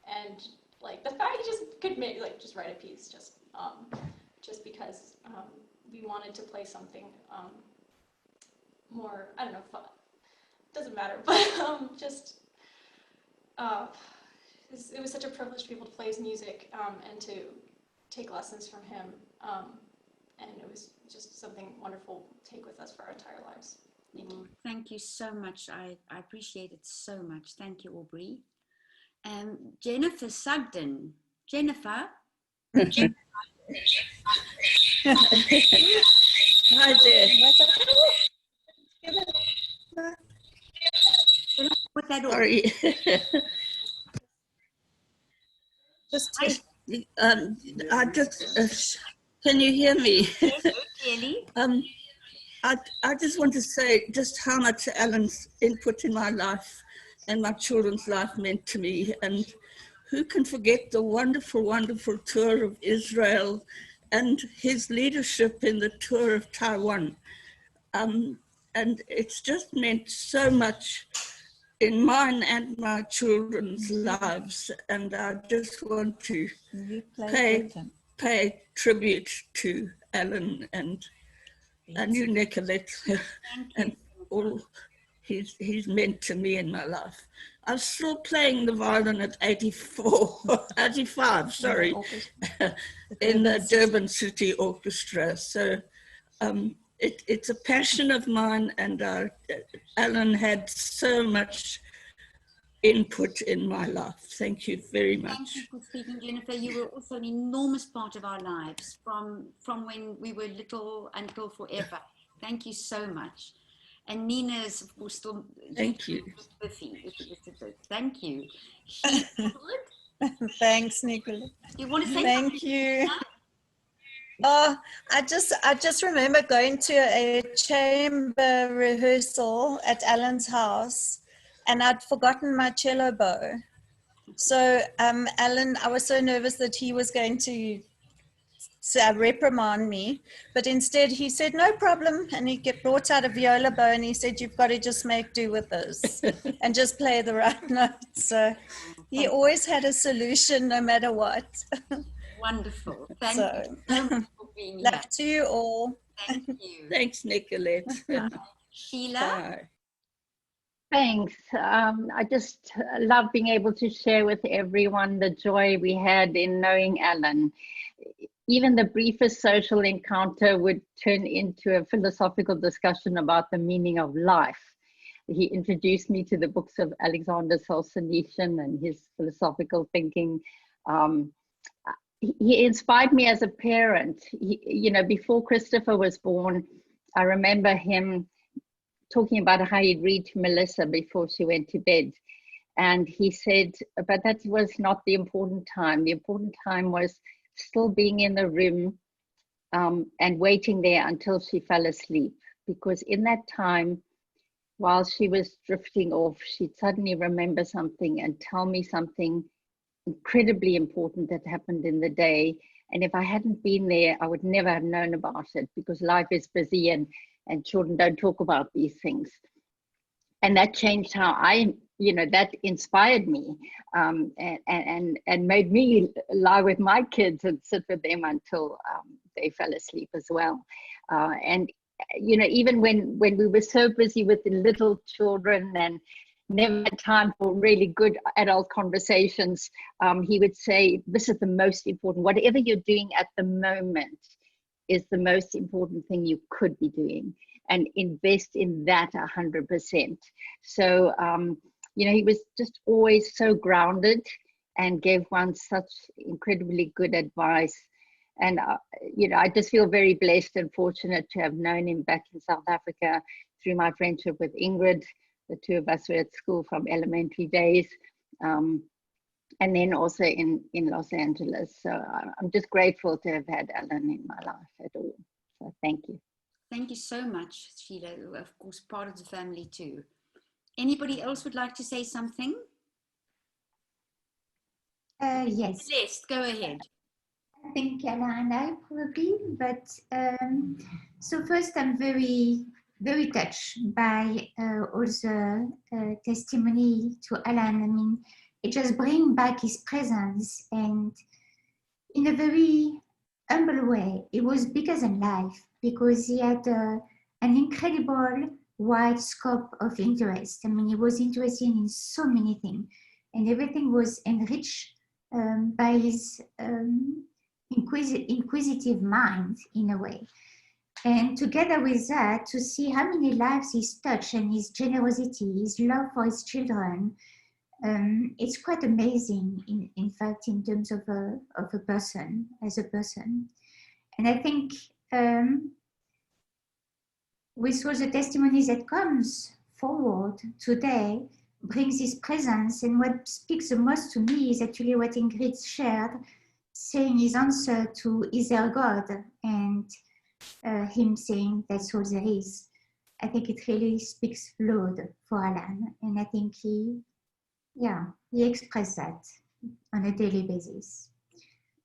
and like the fact he just could make like just write a piece just because we wanted to play something more, I don't know, fun. Doesn't matter, but it was such a privilege to be able to play his music and to take lessons from him, and it was just something wonderful to take with us for our entire lives. Thank you. Thank you so much. I appreciate it so much. Thank you, Aubrey. Jennifer Sugden. Jennifer? Hi there. Put that on. Sorry. I just can you hear me? Yes, clearly. I just want to say just how much Alan's input in my life and my children's life meant to me, and who can forget the wonderful, wonderful tour of Israel and his leadership in the tour of Taiwan. And it's just meant so much in mine and my children's lives, and I just want to pay tribute to Alan and you, Nicolette, and all he's meant to me in my life. I'm still playing the violin at 85, sorry, in the Durban City Orchestra. So it's a passion of mine, and Alan had so much input in my life. Thank you very much. Thank you for speaking, Jennifer. You were also an enormous part of our lives from when we were little until forever. Thank you so much. And Nina is, of course, still... Thank you. Thank you. Thanks, Nicolette. You want to say Thank you. Oh, I just remember going to a chamber rehearsal at Alan's house, and I'd forgotten my cello bow. So Alan, I was so nervous that he was going to reprimand me, but instead he said, no problem, and he brought out a viola bow and he said, you've got to just make do with this and just play the right notes. So he always had a solution no matter what. Wonderful. Thank you so much for being here. Love to you all. Thank you. Thanks, Nicolette. Sheila? Bye. Thanks. I just love being able to share with everyone the joy we had in knowing Alan. Even the briefest social encounter would turn into a philosophical discussion about the meaning of life. He introduced me to the books of Alexander Solzhenitsyn and his philosophical thinking. He inspired me as a parent. Before Christopher was born, I remember him talking about how he'd read to Melissa before she went to bed. And he said, but that was not the important time. The important time was still being in the room and waiting there until she fell asleep. Because in that time, while she was drifting off, she'd suddenly remember something and tell me something incredibly important that happened in the day. And if I hadn't been there, I would never have known about it, because life is busy and children don't talk about these things. And that changed how that inspired me and made me lie with my kids and sit with them until they fell asleep as well. Even when we were so busy with the little children and never had time for really good adult conversations, he would say, this is the most important, whatever you're doing at the moment is the most important thing you could be doing, and invest in that 100%. So, he was just always so grounded and gave one such incredibly good advice. And, I just feel very blessed and fortunate to have known him back in South Africa through my friendship with Ingrid. The two of us were at school from elementary days. And then also in Los Angeles. So I'm just grateful to have had Alan in my life at all. So thank you. Thank you so much, Sheila. Of course, part of the family too. Anybody else would like to say something? Yes. Celeste, go ahead. I think I know probably, but so first I'm very, very touched by all the testimony to Alan. I mean, it just brings back his presence, and in a very humble way. It was bigger than life because he had an incredible wide scope of interest. I mean, he was interested in so many things, and everything was enriched by his inquisitive mind in a way. And together with that, to see how many lives he's touched and his generosity, his love for his children, it's quite amazing, in fact, in terms of a person, as a person. And I think with all the testimonies that comes forward today, brings his presence, and what speaks the most to me is actually what Ingrid shared, saying his answer to is there God, and him saying that's all there is. I think it really speaks loud for Alan, and I think he expressed that on a daily basis.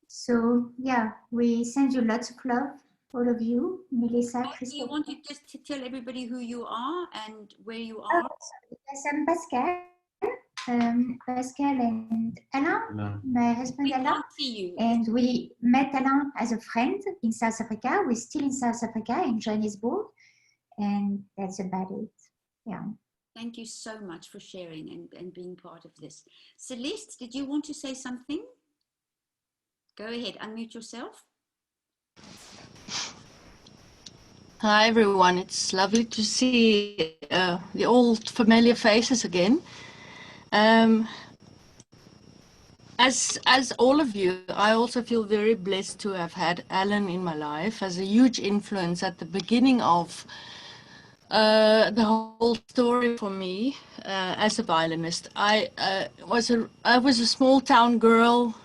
So yeah, we send you lots of love, all of you, Melissa, Christophe. Do you want to just to tell everybody who you are and where you are? Yes, I'm Pascal. Pascal and Alain, my husband Alain. Can't see you. And we met Alain as a friend in South Africa. We're still in South Africa, in Johannesburg. And that's about it. Yeah. Thank you so much for sharing and being part of this. Celeste, did you want to say something? Go ahead, unmute yourself. Hi everyone, it's lovely to see the old familiar faces again. As all of you, I also feel very blessed to have had Alan in my life as a huge influence at the beginning of the whole story for me as a violinist. I was a small town girl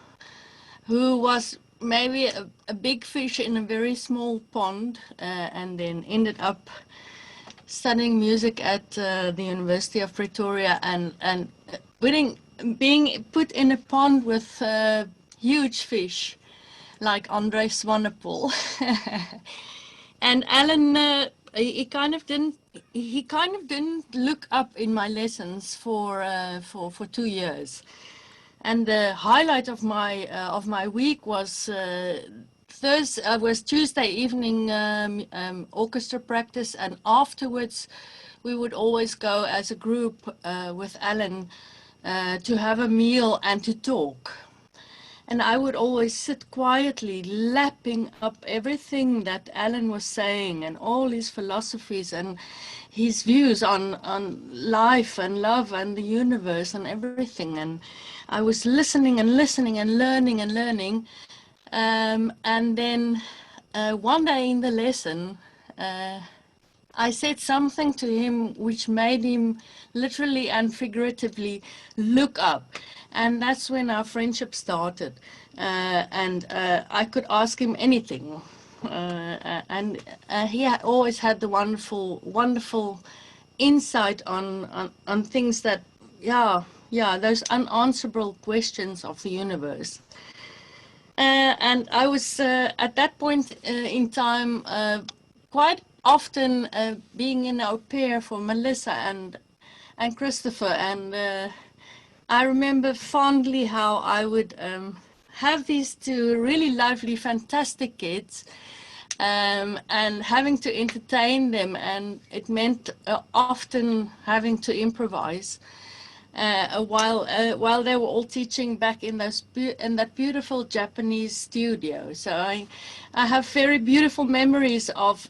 who was maybe a big fish in a very small pond, and then ended up studying music at the University of Pretoria, and being put in a pond with huge fish like Andre Swanepoel. And Alan, he kind of didn't look up in my lessons for 2 years. And the highlight of my week was Tuesday evening orchestra practice, and afterwards we would always go as a group with Alan to have a meal and to talk. And I would always sit quietly lapping up everything that Alan was saying and all his philosophies and his views on life and love and the universe and everything. And I was listening and listening and learning and learning. And then one day in the lesson, I said something to him which made him literally and figuratively look up. And that's when our friendship started. And I could ask him anything. And he always had the wonderful insight on things that, those unanswerable questions of the universe. And I was at that point in time quite often being an au pair for Melissa and Christopher, and I remember fondly how I would have these two really lovely, fantastic kids, and having to entertain them, and it meant often having to improvise while they were all teaching back in that beautiful Japanese studio. So I have very beautiful memories of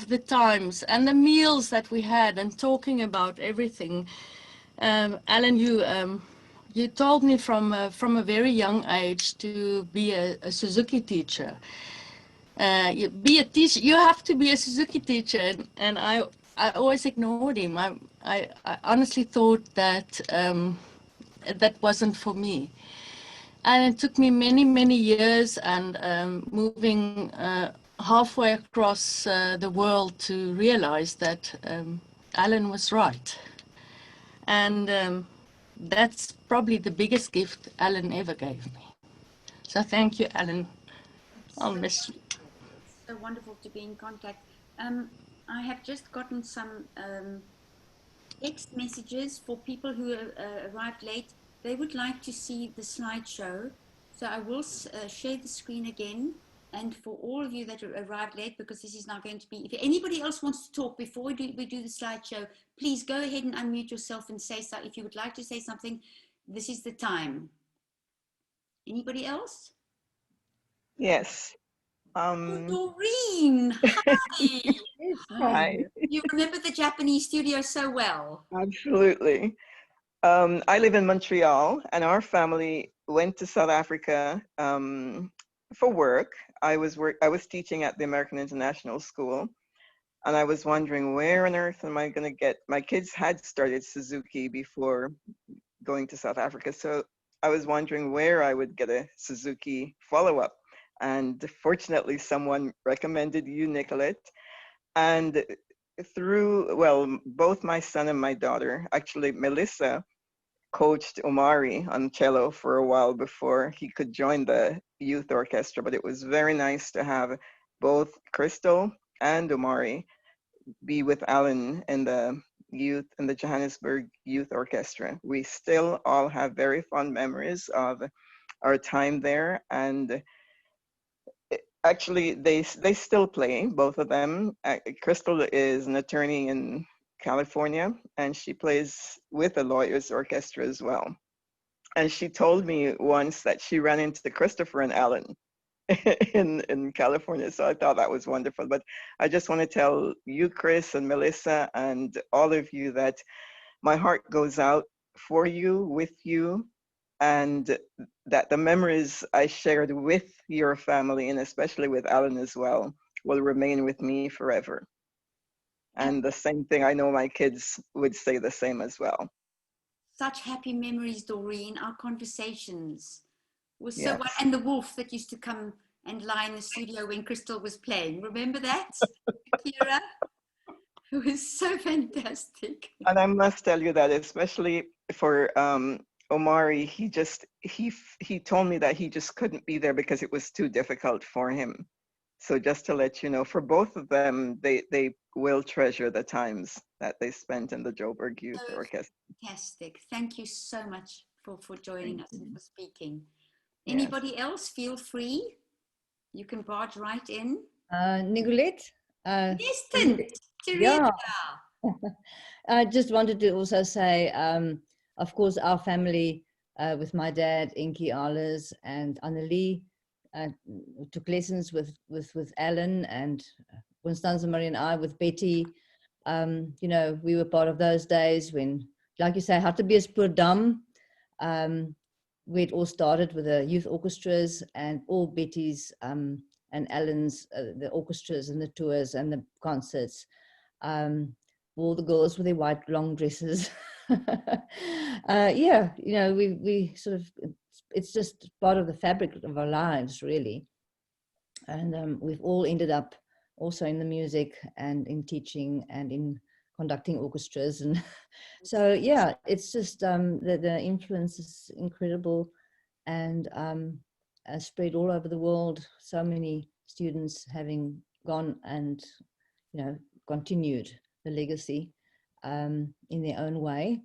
the times and the meals that we had and talking about everything. Alan, you told me from a very young age to be a Suzuki teacher. You have to be a Suzuki teacher, and I always ignored him. I honestly thought that that wasn't for me. And it took me many years and moving halfway across the world to realize that Alan was right. And that's probably the biggest gift Alan ever gave me. So thank you, Alan. I'll miss you. It's so wonderful to be in contact. I have just gotten some text messages for people who arrived late. they would like to see the slideshow. So I will share the screen again. And for all of you that arrived late, because this is now going to be, if anybody else wants to talk before we do the slideshow, please go ahead and unmute yourself and say so. If you would like to say something, this is the time. Anybody else? Yes. Doreen, hi. Hi. You remember the Japanese studio so well. Absolutely. I live in Montreal, and our family went to South Africa for work. I was teaching at the American International School, and I was wondering, where on earth am I going to get? My kids had started Suzuki before going to South Africa, so I was wondering where I would get a Suzuki follow-up. And fortunately, someone recommended you, Nicolette. And through, well, both my son and my daughter, actually Melissa coached Omari on cello for a while before he could join the youth orchestra, but it was very nice to have both Crystal and Omari be with Alan in the Johannesburg Youth Orchestra. We still all have very fond memories of our time there, and actually, they still play, both of them. Crystal is an attorney in California, and she plays with the Lawyers Orchestra as well. And she told me once that she ran into Christopher and Alan in California, so I thought that was wonderful. But I just want to tell you, Chris and Melissa, and all of you that my heart goes out for you, with you, and that the memories I shared with your family, and especially with Alan as well, will remain with me forever. And the same thing, I know my kids would say the same as well. Such happy memories, Doreen. Our conversations were so Yes. and the wolf that used to come and lie in the studio when Crystal was playing. Remember that, Kira? It was so fantastic. And I must tell you that, especially for Omari, he told me that he just couldn't be there because it was too difficult for him. So just to let you know, for both of them, they will treasure the times that they spent in the Joburg Youth Orchestra. Fantastic. Thank you so much for joining us and for speaking. Anybody else, feel free. You can barge right in. Nicolette? Distant. Yeah. I just wanted to also say, of course, our family with my dad, Inky Arles and Annelie, took lessons with Alan, and Constanza Marie and I with Betty. You know, we were part of those days when, like you say, Hartbeespoort poor dumb. We all started with the youth orchestras, and all Betty's and Alan's, the orchestras and the tours and the concerts. All the girls with their white long dresses. Yeah, you know, we sort of, it's just part of the fabric of our lives, really. And we've all ended up also in the music and in teaching and in conducting orchestras. And so, yeah, it's just the influence is incredible, and spread all over the world. So many students having gone and, you know, continued the legacy in their own way.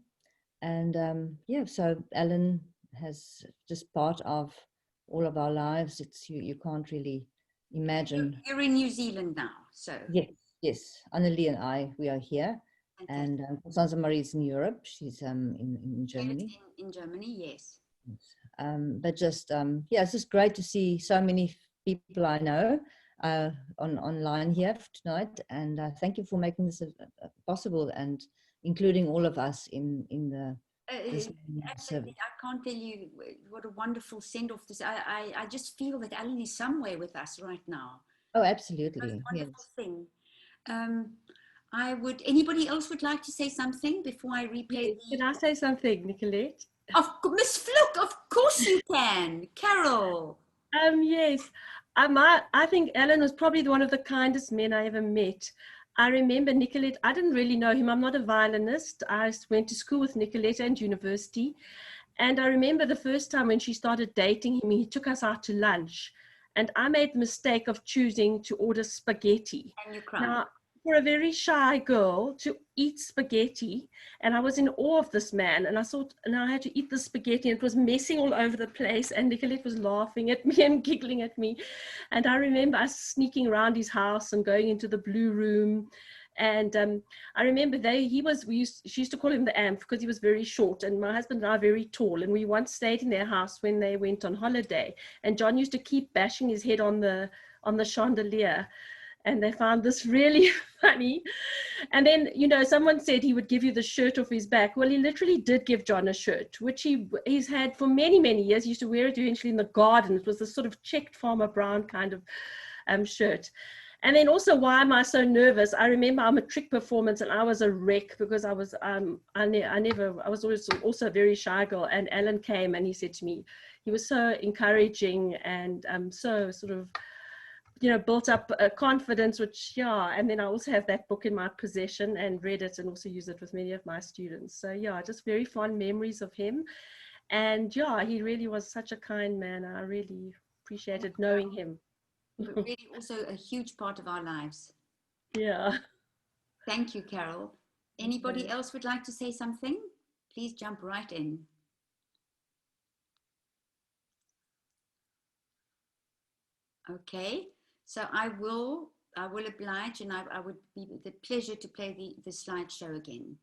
And yeah, so Alan has just part of all of our lives. It's you can't really imagine. You're in New Zealand now, so. Yes. Annelie and I, we are here. And Constanza Marie is in Europe. She's in Germany. In Germany, yes. But just, yeah, it's just great to see so many people I know online here tonight. And thank you for making this possible and including all of us in the Absolutely, I can't tell you what a wonderful send-off this. I just feel that Alan is somewhere with us right now. Oh, absolutely. That's a wonderful thing. Anybody else would like to say something before I replay? Can I say something, Nicolette? Miss Fluke, of course you can. Carol. Yes. I think Alan was probably one of the kindest men I ever met. I remember Nicolette, I didn't really know him. I'm not a violinist. I went to school with Nicolette and university. And I remember the first time when she started dating him, he took us out to lunch. And I made the mistake of choosing to order spaghetti. And you cried. Now, for a very shy girl to eat spaghetti, and I was in awe of this man, and I thought, and I had to eat the spaghetti, and it was messing all over the place, and Nicolette was laughing at me and giggling at me. And I remember us sneaking around his house and going into the blue room. And I remember she used to call him the Amp because he was very short, and my husband and I very tall, and we once stayed in their house when they went on holiday, and John used to keep bashing his head on the chandelier, and they found this really funny. And then, you know, someone said he would give you the shirt off his back. Well, he literally did give John a shirt, which he's had for many, many years. He used to wear it eventually in the garden. It was this sort of checked Farmer Brown kind of shirt. And then also, why am I so nervous? I remember our matric performance, and I was a wreck because I was I was always also a very shy girl. And Alan came and he said to me, he was so encouraging and so sort of, you know, built up a confidence, which, yeah. And then I also have that book in my possession and read it and also use it with many of my students. So yeah, just very fond memories of him. And yeah, he really was such a kind man. I really appreciated knowing him. But really also a huge part of our lives. Yeah. Thank you, Carol. Anybody else would like to say something? Please jump right in. Okay, so I will oblige, and I would be the pleasure to play the slideshow again.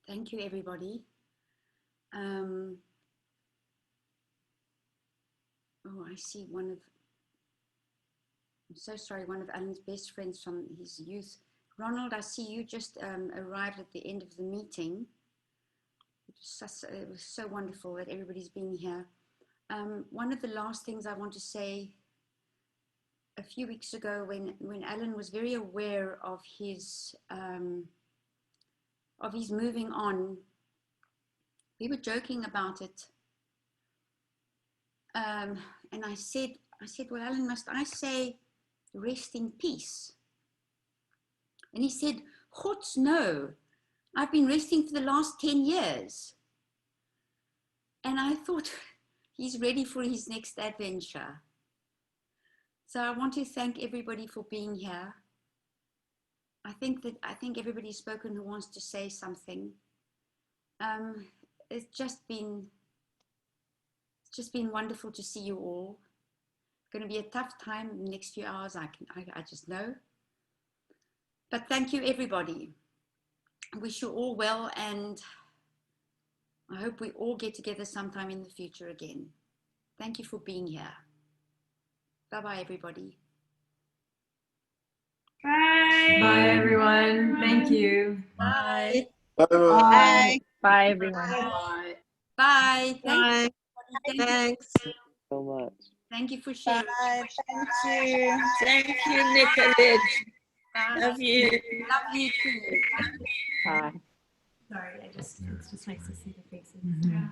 Thank you, everybody. Oh, I see one of, I'm so sorry, one of Alan's best friends from his youth. Ronald, I see you just arrived at the end of the meeting. It was so wonderful that everybody's been here. One of the last things I want to say, a few weeks ago when Alan was very aware of his moving on, we were joking about it. And I said, well, Alan, must I say rest in peace? And he said, Gods, no, I've been resting for the last 10 years. And I thought, he's ready for his next adventure. So I want to thank everybody for being here. I think everybody's spoken who wants to say something. It's just been wonderful to see you all. It's going to be a tough time in the next few hours, I just know. But thank you, everybody. I wish you all well, and I hope we all get together sometime in the future again. Thank you for being here. Bye-bye, everybody. Bye. Bye, everyone. Thank you. Bye. Bye. Bye, everyone. Bye. Bye. Bye. Thanks. So much. Thank you for sharing. Bye. Thank you. Thank you, Nicolette. Bye. Love you. Love you too. Bye. Sorry, it just makes us see the faces. Mhm. Yeah.